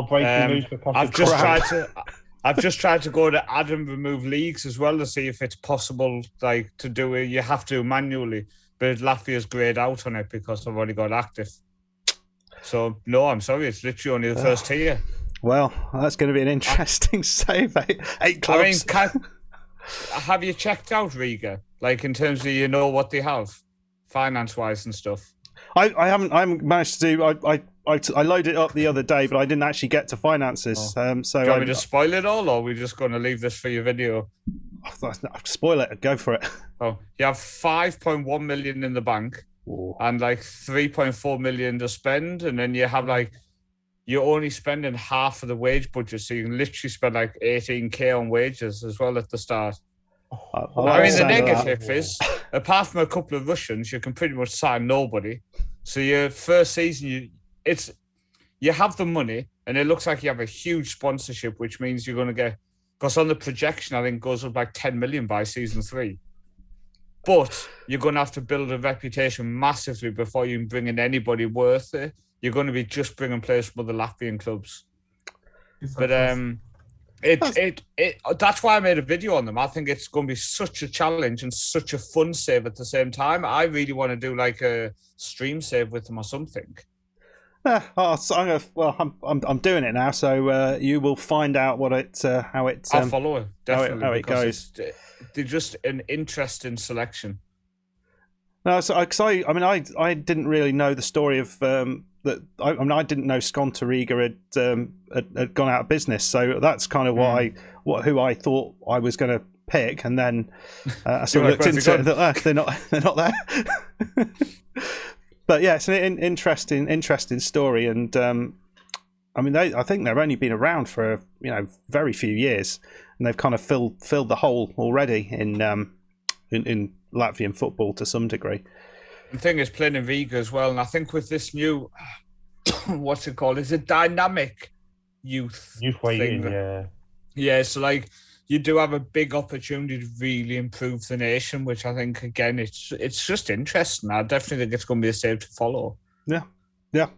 Breaking news for I've just tried to go to add and remove leagues as well to see if it's possible, like, to do it. You have to manually, but Latvia's grayed out on it because I've already got active. So no, I'm sorry, it's literally only the first tier. Well, that's going to be an interesting save. 8 clubs. I mean, have you checked out Riga? Like, in terms of what they have, finance-wise and stuff. I haven't managed to do. I loaded it up the other day, but I didn't actually get to finances. So do you want me to spoil it all, or are we just going to leave this for your video? Spoil it. Go for it. Oh, you have 5.1 million in the bank. Ooh. And like 3.4 million to spend, and then you have like, you're only spending half of the wage budget, so you can literally spend like 18k on wages as well at the start. I mean, the negative is, apart from a couple of Russians, you can pretty much sign nobody. So your first season, you have the money, and it looks like you have a huge sponsorship, which means you're going to get, because on the projection, I think goes up like 10 million by season 3. But you're going to have to build a reputation massively before you can bring in anybody worth it. You're going to be just bringing players from other Latvian clubs. But that's why I made a video on them. I think it's going to be such a challenge and such a fun save at the same time. I really want to do like a stream save with them or something. I'm doing it now, so you will find out how it. I'll follow it definitely how it goes. They're just an interesting selection. No, so I didn't really know the story of that. I didn't know Skonto Riga had gone out of business, so that's kind of who I thought I was going to pick, and then I sort of looked into it. They're not there. But yeah, it's an interesting story, and I think they've only been around for very few years, and they've kind of filled the hole already in Latvian football to some degree. The thing is, playing in Riga as well, and I think with this new, what's it called? It's a dynamic youth waiting, thing. Yeah. So like, you do have a big opportunity to really improve the nation, which I think, again, it's just interesting. I definitely think it's going to be a save to follow. Yeah.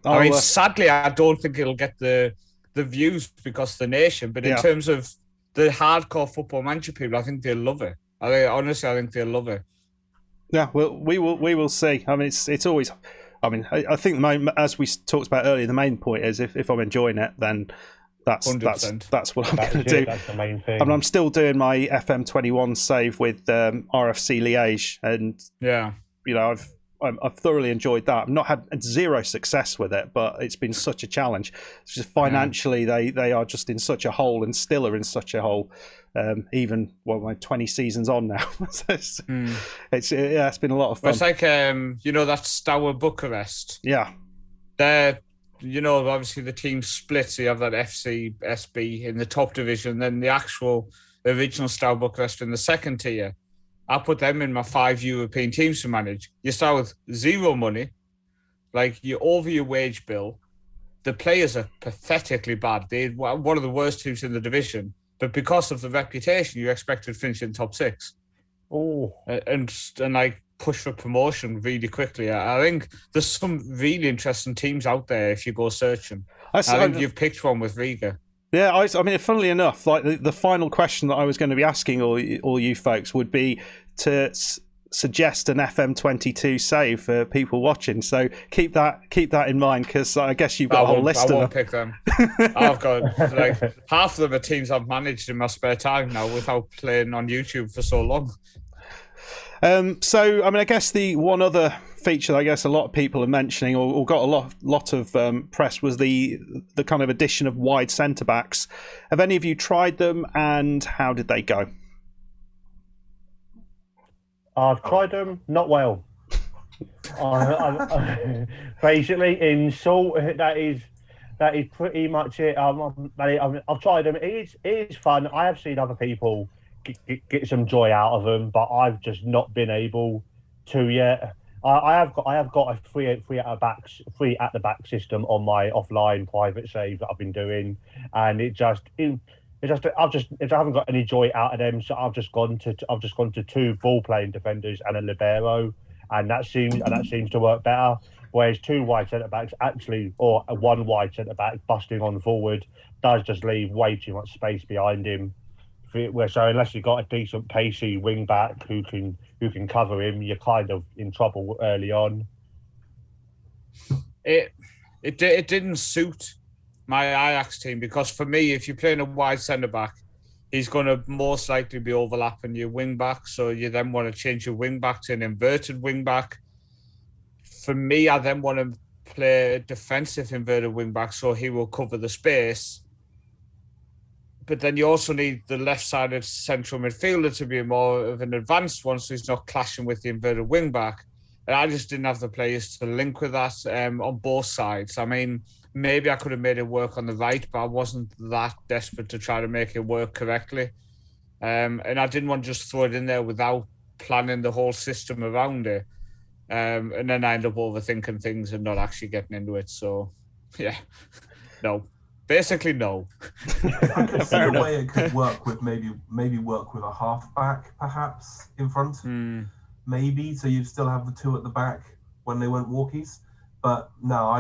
I mean, sadly, I don't think it'll get the views because of the nation, but in terms of the hardcore football manager people, I think they'll love it. I think they'll love it. Yeah, well, we will see. I mean, it's always I mean, I think as we talked about earlier, the main point is if I'm enjoying it, then that's what I'm going to do. That's the main thing. I mean, I'm still doing my FM21 save with RFC Liège, and I've thoroughly enjoyed that. I've not had zero success with it, but it's been such a challenge. It's just financially, they are just in such a hole, and still are in such a hole. Even my 20 seasons on now. It's been a lot of fun. It's like that Stour Bucharest. Yeah, they're obviously the team split. So you have that FC SB in the top division, then the actual original Stour Bucharest in the second tier. I put them in my 5 European teams to manage. You start with zero money, like you're over your wage bill. The players are pathetically bad. They're one of the worst teams in the division, but because of the reputation, you're expected to finish in top 6. Oh, and like push for promotion really quickly. I think there's some really interesting teams out there if you go searching. I think you've picked one with Riga. Yeah, I mean, funnily enough, like the final question that I was going to be asking all you folks would be to suggest an FM22 save for people watching. So keep that in mind, because I guess you've got a whole list of them. I won't pick them. I've got half of them are teams I've managed in my spare time now without playing on YouTube for so long. So, I mean, I guess the one other feature that I guess a lot of people are mentioning or got a lot of press was the kind of addition of wide centre-backs. Have any of you tried them, and how did they go? I've tried them, not well. Basically, in short, that is pretty much it. I've tried them. It is fun. I have seen other people get some joy out of them, but I've just not been able to yet. I have got a free at the back system on my offline private save that I've been doing, and I haven't got any joy out of them. So I've just gone to 2 ball playing defenders and a libero, and that seems to work better. Whereas 2 wide centre backs or 1 wide centre back busting on forward does just leave way too much space behind him. So unless you've got a decent pacey wing back who can cover him, you're kind of in trouble early on. It didn't suit my Ajax team, because for me, if you're playing a wide centre back, he's going to most likely be overlapping your wing back. So you then want to change your wing back to an inverted wing back. For me, I then want to play a defensive inverted wing back, so he will cover the space. But then you also need the left-sided central midfielder to be more of an advanced one, so he's not clashing with the inverted wing-back. And I just didn't have the players to link with that on both sides. I mean, maybe I could have made it work on the right, but I wasn't that desperate to try to make it work correctly. And I didn't want to just throw it in there without planning the whole system around it. And then I end up overthinking things and not actually getting into it. So, yeah, no. Basically, no. I could see a way it could work with maybe work with a half-back, perhaps, in front. Maybe, so you'd still have the 2 at the back when they went walkies. But no,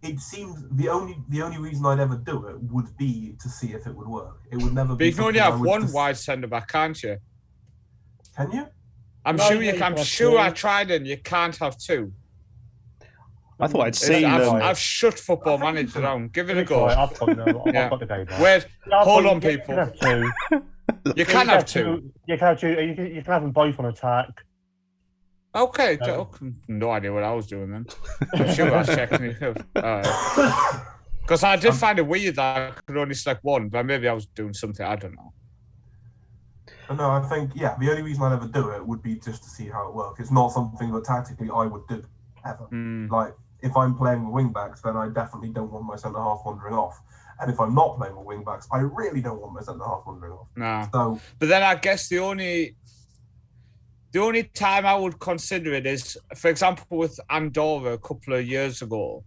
it seems the only reason I'd ever do it would be to see if it would work. It would never be. But you can only have 1 wide centre-back, can't you? Can you? I'm sure I tried it, and you can't have 2. I thought I'd seen them. I've shut Football Manager down. Give it a go. I've got the game. Wait, hold on, people. You can have 2. You can have 2. You can have them both on attack. Okay. No idea what I was doing then. I'm sure I was checking it out. Because I did find it weird that I could only select 1, but maybe I was doing something. I don't know. No, I think, the only reason I'd ever do it would be just to see how it works. It's not something that tactically I would do, ever. Like, if I'm playing with wing-backs, then I definitely don't want my centre-half wandering off. And if I'm not playing with wing-backs, I really don't want my centre-half wandering off. No. So, but then I guess the only time I would consider it is, for example, with Andorra a couple of years ago,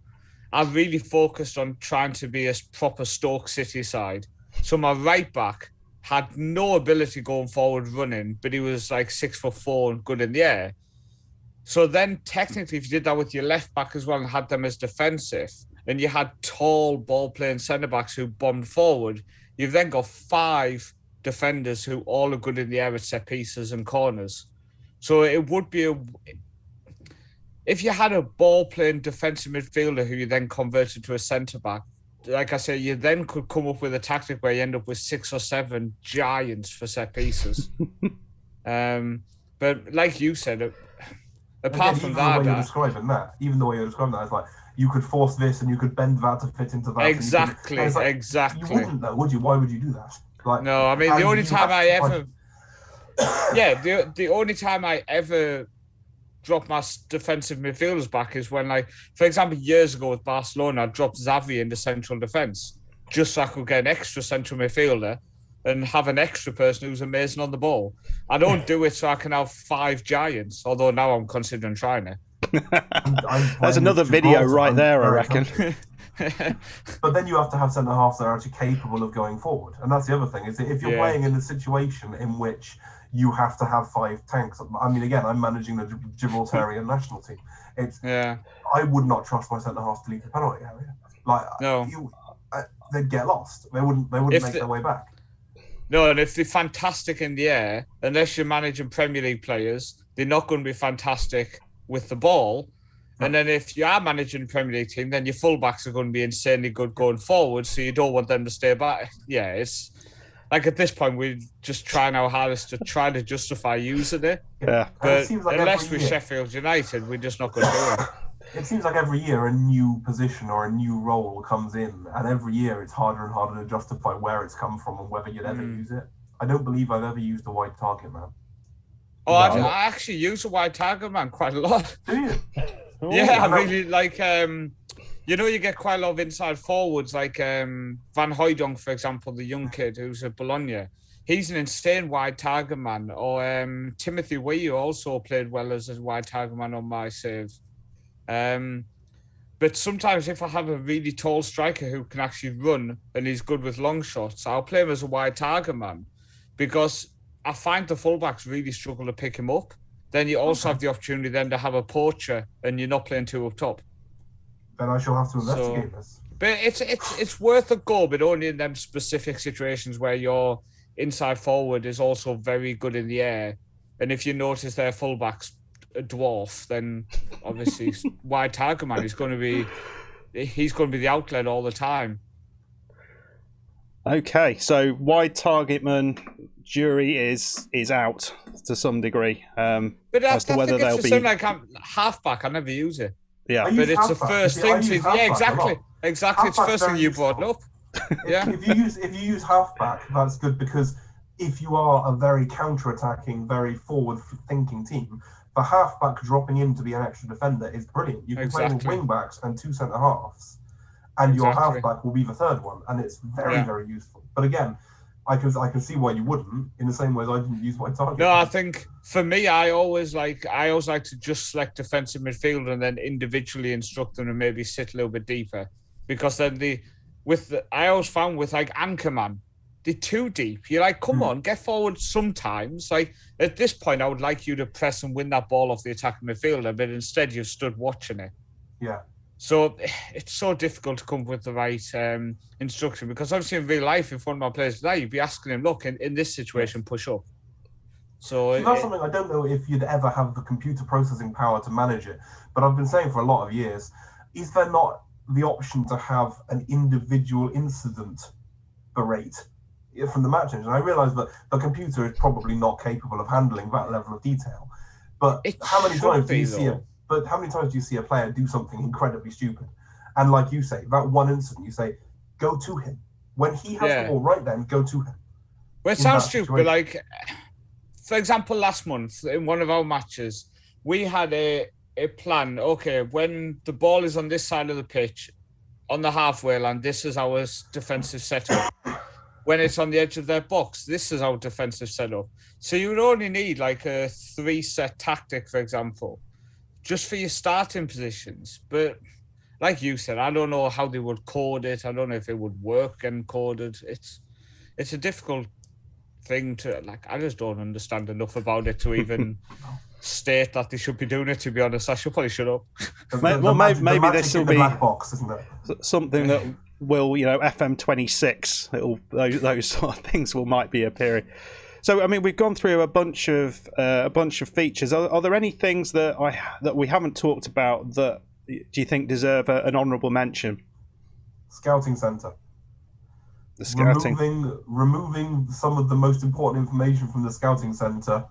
I really focused on trying to be a proper Stoke City side. So my right-back had no ability going forward running, but he was like 6'4" and good in the air. So then technically, if you did that with your left back as well and had them as defensive, and you had tall ball-playing centre-backs who bombed forward, you've then got 5 defenders who all are good in the air at set pieces and corners. So it would be if you had a ball-playing defensive midfielder who you then converted to a centre-back, like I say, you then could come up with a tactic where you end up with 6 or 7 giants for set pieces. But like you said, apart from that, even the way you're describing that, it's like you could force this and you could bend that to fit into that. Exactly, exactly. You wouldn't though, would you? Why would you do that? Like, no, I mean the only time I ever, the only time I ever drop my defensive midfielders back is when, like, for example, years ago with Barcelona, I dropped Xavi into central defence just so I could get an extra central midfielder and have an extra person who's amazing on the ball. I don't do it so I can have 5 giants, although now I'm considering trying it. There's another video right there, I reckon. But then you have to have centre-halves that are actually capable of going forward. And that's the other thing, is that if you're playing in a situation in which you have to have 5 tanks. I mean, again, I'm managing the Gibraltarian national team. I would not trust my centre-halves to leave the penalty area. Like, no. They'd get lost. They wouldn't make their way back. No, and if they're fantastic in the air, unless you're managing Premier League players, they're not going to be fantastic with the ball. And then if you are managing a Premier League team, then your fullbacks are going to be insanely good going forward, so you don't want them to stay back. Yeah, it's like at this point, we're just trying our hardest to try to justify using it. Yeah. But like unless we're Sheffield United, we're just not going to do it. It seems like every year a new position or a new role comes in, and every year it's harder and harder to justify where it's come from and whether you'd ever use it. I don't believe I've ever used a wide target man. Oh, I actually use a wide target man quite a lot. Do you? Yeah, I really like. You know, you get quite a lot of inside forwards, like Van Hooijdonk, for example, the young kid who's at Bologna. He's an insane wide target man. Or Timothy Weah also played well as a wide target man on my save. But sometimes if I have a really tall striker who can actually run and he's good with long shots, I'll play him as a wide target man because I find the fullbacks really struggle to pick him up. Then you also have the opportunity then to have a poacher and you're not playing 2 up top. Then I shall have to investigate this. But it's worth a go, but only in them specific situations where your inside forward is also very good in the air. And if you notice their fullbacks a dwarf, then obviously wide target man he's going to be the outlet all the time. Okay, so wide target man jury is out to some degree. But as to whether they'll be like halfback, I never use it. Yeah, but it's the first thing. Yeah, exactly. It's the first thing you brought up. Yeah. If you use halfback, that's good because if you are a very counter-attacking, very forward-thinking team, the halfback dropping in to be an extra defender is brilliant. You can play with wing-backs and 2 centre-halves, and your halfback will be the third one, and it's very, very useful. But again, I can see why you wouldn't, in the same way as I didn't use my target. No, I think for me, I always like to just select defensive midfielder and then individually instruct them to maybe sit a little bit deeper, because then I always found with like Anchorman, they're too deep. You're like, come on, get forward sometimes. Like at this point, I would like you to press and win that ball off the attacking midfielder, but instead you've stood watching it. Yeah. So it's so difficult to come up with the right instruction, because obviously in real life, if one of my players died, you'd be asking him, look, in this situation, push up. So that's something I don't know if you'd ever have the computer processing power to manage it, but I've been saying for a lot of years, is there not the option to have an individual incident berate from the match engine? I realise that the computer is probably not capable of handling that level of detail, but how many times do you see a player do something incredibly stupid? And like you say, that one incident, you say, go to him. When he has the ball right then, go to him. Well, it sounds stupid, but like, for example, last month in one of our matches, we had a plan. Okay, when the ball is on this side of the pitch, on the halfway line, this is our defensive setup. When it's on the edge of their box, this is our defensive setup. So you would only need like a 3-set tactic, for example, just for your starting positions. But like you said, I don't know how they would code it. I don't know if it would work and coded. It's a difficult thing to, like, I just don't understand enough about it to even state that they should be doing it, to be honest. I should probably shut up. Maybe this will be black box, isn't it? Something that will, FM26, those sort of things might be appearing. So, I mean, we've gone through a bunch of features. Are there any things that we haven't talked about that do you think deserve an honourable mention? Scouting centre. The scouting. Removing some of the most important information from the scouting centre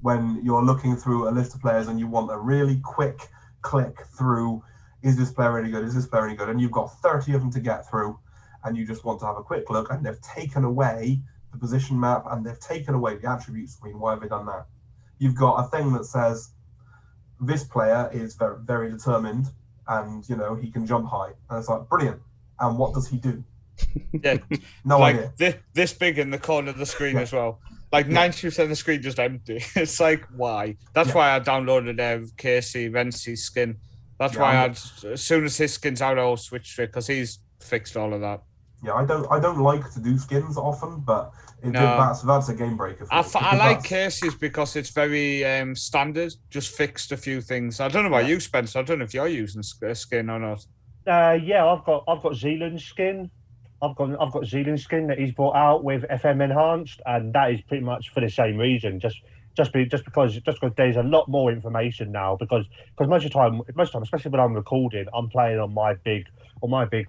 when you're looking through a list of players and you want a really quick click through, is this player any good? Is this player any good? And you've got 30 of them to get through, and you just want to have a quick look, and they've taken away the position map and they've taken away the attribute screen. Why have they done that? You've got a thing that says this player is very, very determined, and you know he can jump high, and it's like brilliant. And what does he do? Yeah, no like idea. This big in the corner of the screen as well. Like 90% of the screen just empty. It's like, why? That's why I downloaded Casey Rensley's skin. That's why as soon as his skin's out, I'll switch to it because he's fixed all of that. Yeah, I don't like to do skins often, but that's a game breaker. I like Casey's because it's very standard, just fixed a few things. I don't know about you, Spencer. I don't know if you're using a skin or not. Yeah, I've got Zealand's skin. I've got Zealand's skin that he's brought out with FM enhanced, and that is pretty much for the same reason. Just because there's a lot more information now. Because most of the time, especially when I'm recording, I'm playing on my big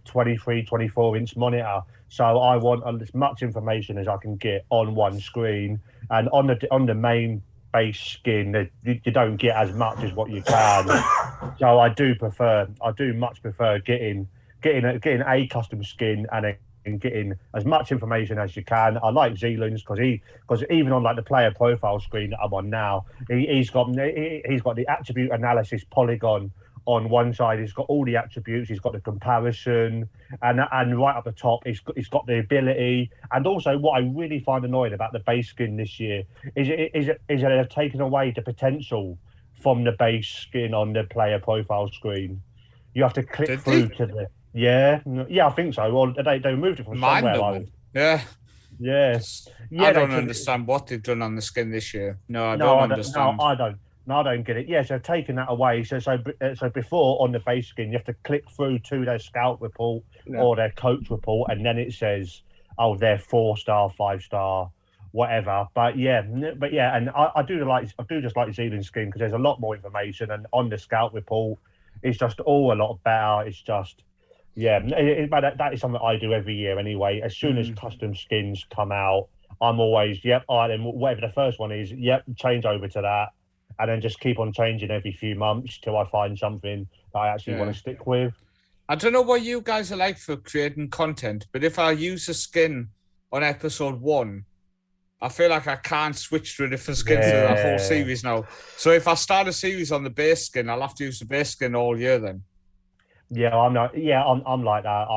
23, 24-inch monitor. So I want as much information as I can get on one screen, and on the main base skin, you don't get as much as what you can. So I do much prefer getting a custom skin and getting as much information as you can. I like Zealand's because even on like the player profile screen that I'm on now, he's got the attribute analysis polygon on one side. He's got all the attributes. He's got the comparison, and right up the top, he's got the ability. And also, what I really find annoying about the base skin this year is that they've taken away the potential from the base skin on the player profile screen. You have to click through to the. Yeah, I think so. Well, they removed it from somewhere. Yeah. Yeah. I don't understand what they've done on the skin this year. No, I don't understand. No, I don't. No, I don't get it. Yeah, so they've taken that away. So before on the base skin, you have to click through to their scout report or their coach report, and then it says, "Oh, they're 4-star, 5-star, whatever." But yeah, and I do just like Zealand's skin because there's a lot more information, and on the scout report, it's just all a lot better. It's just. Yeah, that is something I do every year anyway. As soon as custom skins come out, I'm always, then whatever the first one is, change over to that. And then just keep on changing every few months till I find something that I actually want to stick with. I don't know what you guys are like for creating content, but if I use a skin on episode 1, I feel like I can't switch to a different skin through that whole series now. So if I start a series on the base skin, I'll have to use the base skin all year then. Yeah, I'm not. Yeah, I'm like that.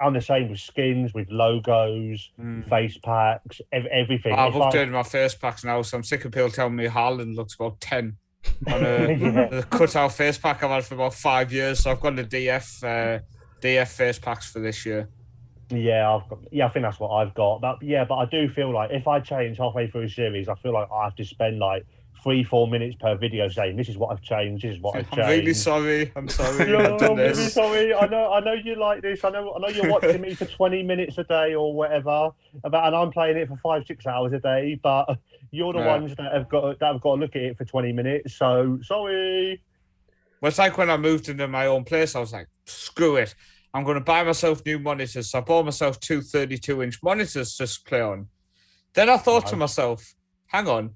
I'm the same with skins, with logos, face packs, everything. I've updated my face packs now, so I'm sick of people telling me Haaland looks about 10 on the cut-out face pack I've had for about 5 years. So I've got the DF face packs for this year. Yeah, I think that's what I've got. But I do feel like if I change halfway through a series, I feel like I have to spend like 3-4 minutes per video saying this is what I've changed, this is what I've changed. I'm really sorry. I'm really sorry. I know you like this. I know you're watching me for 20 minutes a day or whatever, and I'm playing it for 5-6 hours a day. But you're the ones that have got to look at it for 20 minutes. So sorry. Well, it's like when I moved into my own place, I was like, screw it. I'm going to buy myself new monitors. So I bought myself 2 32-inch monitors to play on. Then I thought to myself, hang on.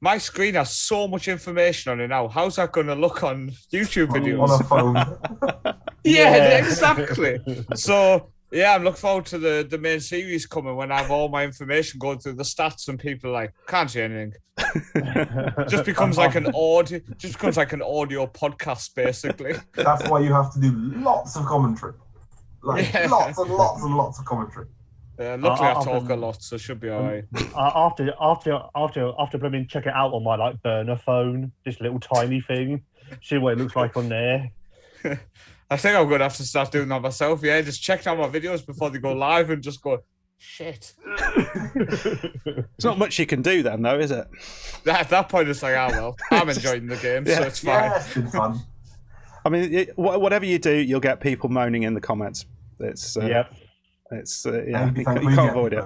My screen has so much information on it now. How's that going to look on YouTube videos? On a phone. Yeah, exactly. So, I'm looking forward to the main series coming when I have all my information going through the stats and people are like, can't see anything. Just becomes like an audio podcast, basically. That's why you have to do lots of commentary. Lots and lots and lots of commentary. Yeah, luckily I talk a lot, so it should be all right. After blooming check it out on my like burner phone, this little tiny thing, see what it looks like on there. I think I'm going to have to start doing that myself. Yeah, just check out my videos before they go live and just go, shit. There's not much you can do then, though, is it? At that point, it's like, well, I'm enjoying the game, so it's fine. Yeah, it's been fun. I mean, whatever you do, you'll get people moaning in the comments. It's you can't avoid it.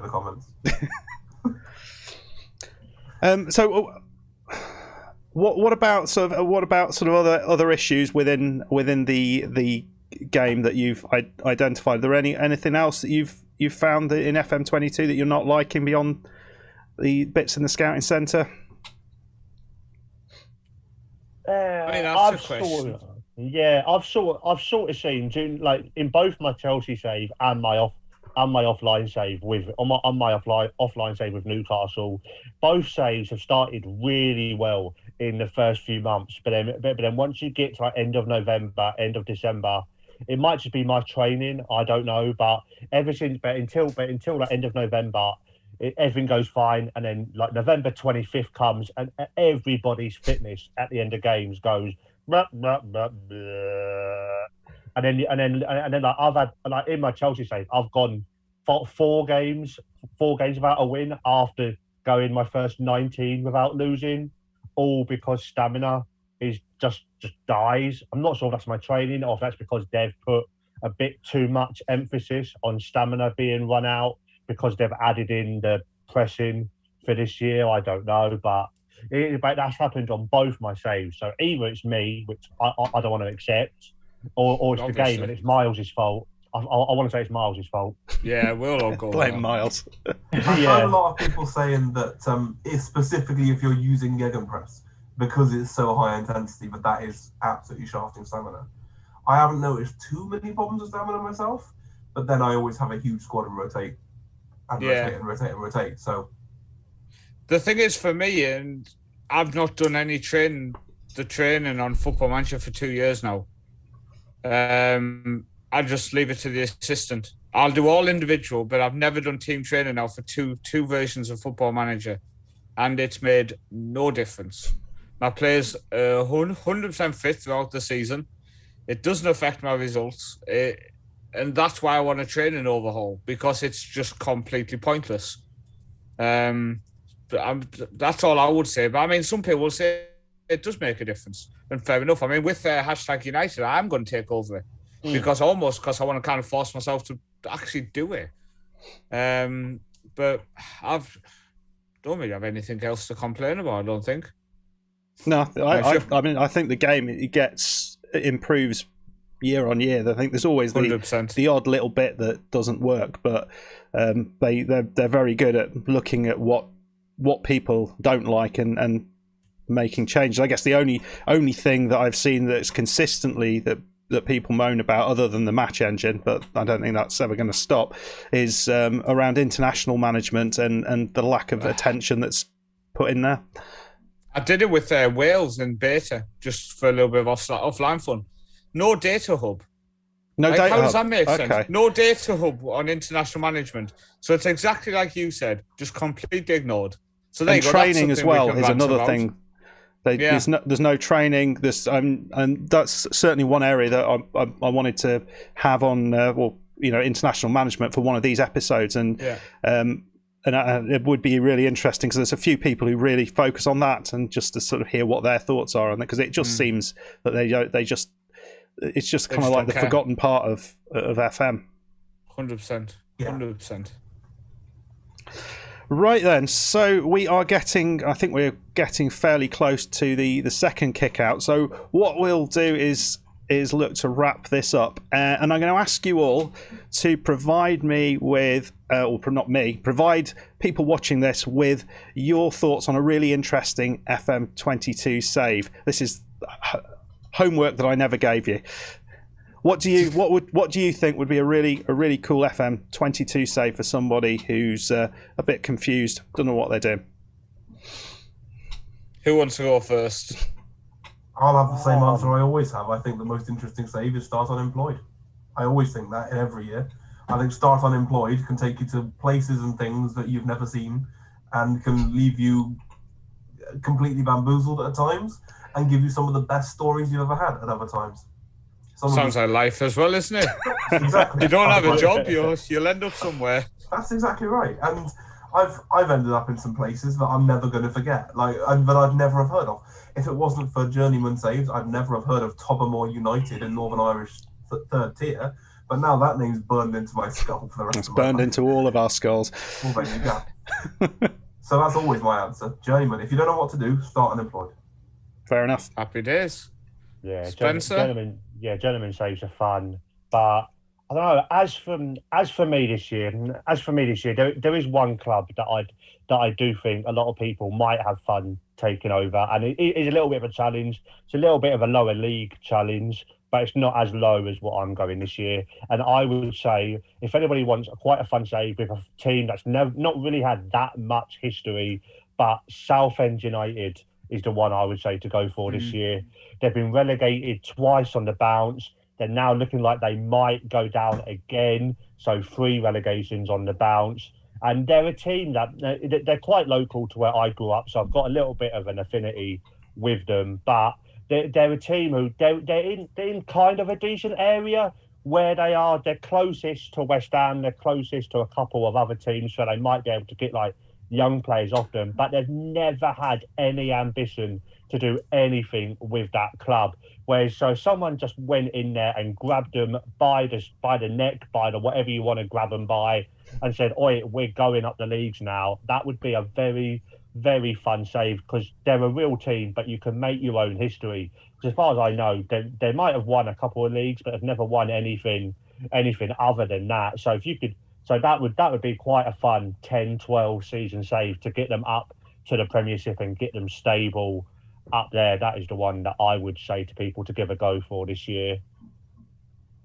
So, what about sort of other issues within the game that you've identified? Are there anything else that you've found that in FM22 that you're not liking beyond the bits in the scouting centre? I mean, that's a question. I've sort of seen, like, in both my Chelsea save and my offline save on my offline save with Newcastle, both saves have started really well in the first few months, but then once you get to like end of November, end of December, it might just be my training, I don't know, but until like end of November, everything goes fine, and then like November 25th comes, and everybody's fitness at the end of games goes blah, blah, blah, blah. And then like I've had, like, in my Chelsea save, I've gone four games without a win after going my first 19 without losing, all because stamina is just dies. I'm not sure if that's my training or if that's because they've put a bit too much emphasis on stamina being run out because they've added in the pressing for this year. I don't know, but that's happened on both my saves. So either it's me, which I don't want to accept, or it's the game and it's Miles' fault. I want to say it's Miles' fault. Yeah, we'll all go blame Miles. I've heard a lot of people saying that it's specifically if you're using gegenpress because it's so high intensity, but that is absolutely shafting stamina. I haven't noticed too many problems with stamina myself, but then I always have a huge squad and rotate and rotate. So the thing is, for me, and I've not done any training on Football Manager for 2 years now. I just leave it to the assistant. I'll do all individual, but I've never done team training now for two versions of Football Manager, and it's made no difference. My players are 100% fit throughout the season. It doesn't affect my results, and that's why I want a training overhaul, because it's just completely pointless. That's all I would say. But I mean, some people will say it does make a difference, and fair enough. I mean, with #United, I'm going to take over it because I want to kind of force myself to actually do it. But don't really have anything else to complain about, I don't think. No, I mean, I think the game it improves year on year. I think there's always the odd little bit that doesn't work, but they're very good at looking at what people don't like and making changes. I guess the only thing that I've seen that's consistently that people moan about, other than the match engine, but I don't think that's ever going to stop, is around international management and the lack of attention that's put in there. I did it with Wales in beta, just for a little bit of offline fun. No data hub. No data hub. How does that make sense? No data hub on international management. So it's exactly like you said, just completely ignored. So there you go. Training as well is another thing. There's no training. And that's certainly one area that I wanted to have on, international management for one of these episodes. And it would be really interesting because there's a few people who really focus on that, and just to sort of hear what their thoughts are on it, because it just seems that it's just kind of like the forgotten part of FM. 100%. 100%. Right then, so we're getting fairly close to the second kick out. So what we'll do is look to wrap this up, and I'm going to ask you all to provide me with, provide people watching this with your thoughts on a really interesting FM22 save. This is homework that I never gave you. What do you think would be a really cool FM22 save for somebody who's a bit confused, don't know what they're doing? Who wants to go first? I'll have the same answer I always have. I think the most interesting save is start unemployed. I always think that in every year. I think start unemployed can take you to places and things that you've never seen, and can leave you completely bamboozled at times, and give you some of the best stories you've ever had at other times. Sounds like life as well, isn't it? Exactly. You don't have a job, you'll end up somewhere. That's exactly right. And I've ended up in some places that I'm never going to forget, that I'd never have heard of. If it wasn't for journeyman saves, I'd never have heard of Tobermoor United in Northern Irish third tier. But now that name's burned into my skull for the rest of my life. It's burned into all of our skulls. Well, there you go. So that's always my answer. Journeyman. If you don't know what to do, start unemployed. Fair enough. Happy days. Yeah, Spencer? Journeyman saves are fun, but I don't know. As for me this year, there is one club that I do think a lot of people might have fun taking over, and it is a little bit of a challenge. It's a little bit of a lower league challenge, but it's not as low as what I'm going this year. And I would say, if anybody wants quite a fun save with a team that's not really had that much history, but Southend United is the one I would say to go for this year. They've been relegated twice on the bounce. They're now looking like they might go down again. So 3 relegations on the bounce. And they're a team that they're quite local to where I grew up. So I've got a little bit of an affinity with them. But they're a team who they're in kind of a decent area where they are. They're closest to West Ham. They're closest to a couple of other teams. So they might be able to get like young players off them, but they've never had any ambition to do anything with that club. Whereas so someone just went in there and grabbed them by the neck, by the whatever you want to grab them by, and said, "Oi, we're going up the leagues now." That would be a very, very fun save because they're a real team, but you can make your own history. Because as far as I know, they might have won a couple of leagues, but have never won anything other than that. So if you could. So that would be quite a fun 10, 12 season save to get them up to the Premiership and get them stable up there. That is the one that I would say to people to give a go for this year.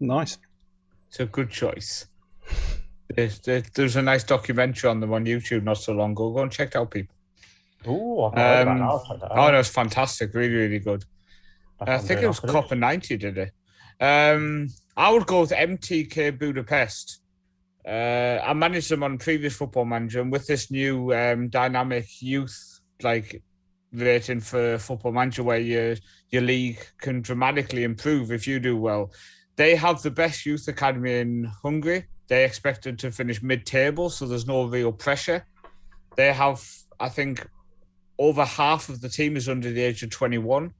Nice. It's a good choice. There's a nice documentary on them on YouTube not so long ago. Go and check it out, people. Oh, I've not heard about that. I'll check that out. Oh, no, it's fantastic. Really, really good. I think it was Copper 90 did it. I would go with MTK Budapest. I managed them on previous Football Manager, and with this new dynamic youth rating for Football Manager, where your league can dramatically improve if you do well, they have the best youth academy in Hungary. They expected to finish mid-table, so there's no real pressure. They have, I think, over half of the team is under the age of 21.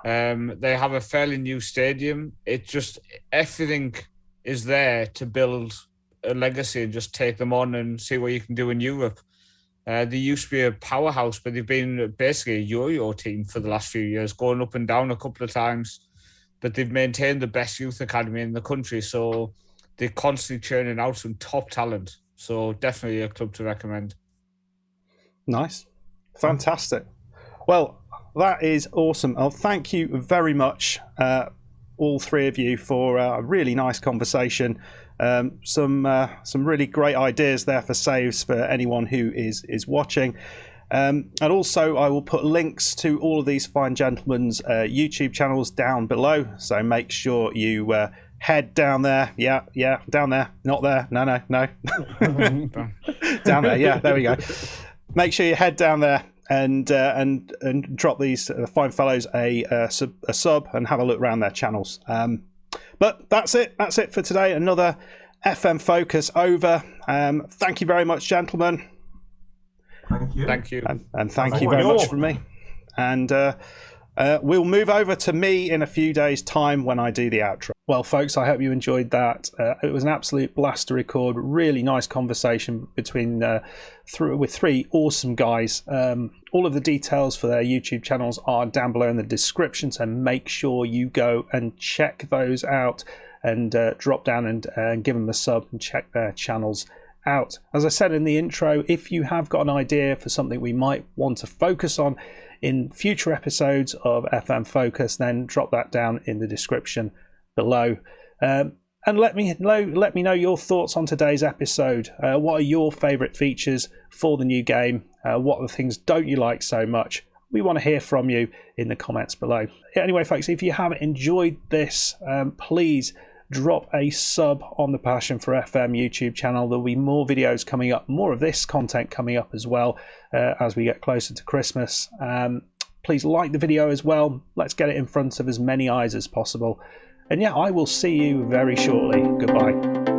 They have a fairly new stadium. It just everything is there to build a legacy and just take them on and see what you can do in Europe. They used to be a powerhouse, but they've been basically a yo-yo team for the last few years, going up and down a couple of times. But they've maintained the best youth academy in the country, so they're constantly churning out some top talent. So definitely a club to recommend. Nice. Fantastic. Well, that is awesome. Oh, thank you very much, all three of you, for a really nice conversation. Some really great ideas there for saves for anyone who is watching. And also, I will put links to all of these fine gentlemen's YouTube channels down below. So make sure you head down there. Yeah, down there. Not there. No. Down there. Yeah, there we go. Make sure you head down there and drop these fine fellows a sub and have a look around their channels. But that's it. That's it for today. Another FM Focus over. Thank you very much, gentlemen. Thank you. Thank you. And thank you very much from me. And we'll move over to me in a few days' time when I do the outro. Well, folks, I hope you enjoyed that. It was an absolute blast to record. Really nice conversation between with three awesome guys. All of the details for their YouTube channels are down below in the description, so make sure you go and check those out and drop down and give them a sub and check their channels out. As I said in the intro, if you have got an idea for something we might want to focus on in future episodes of FM Focus, then drop that down in the description below. And let me know your thoughts on today's episode. What are your favourite features for the new game? What are the things don't you like so much? We want to hear from you in the comments below. Anyway, folks, if you have enjoyed this, please drop a sub on the Passion for FM YouTube channel. There'll be more videos coming up, more of this content coming up as well as we get closer to Christmas. Please like the video as well. Let's get it in front of as many eyes as possible. And yeah, I will see you very shortly. Goodbye.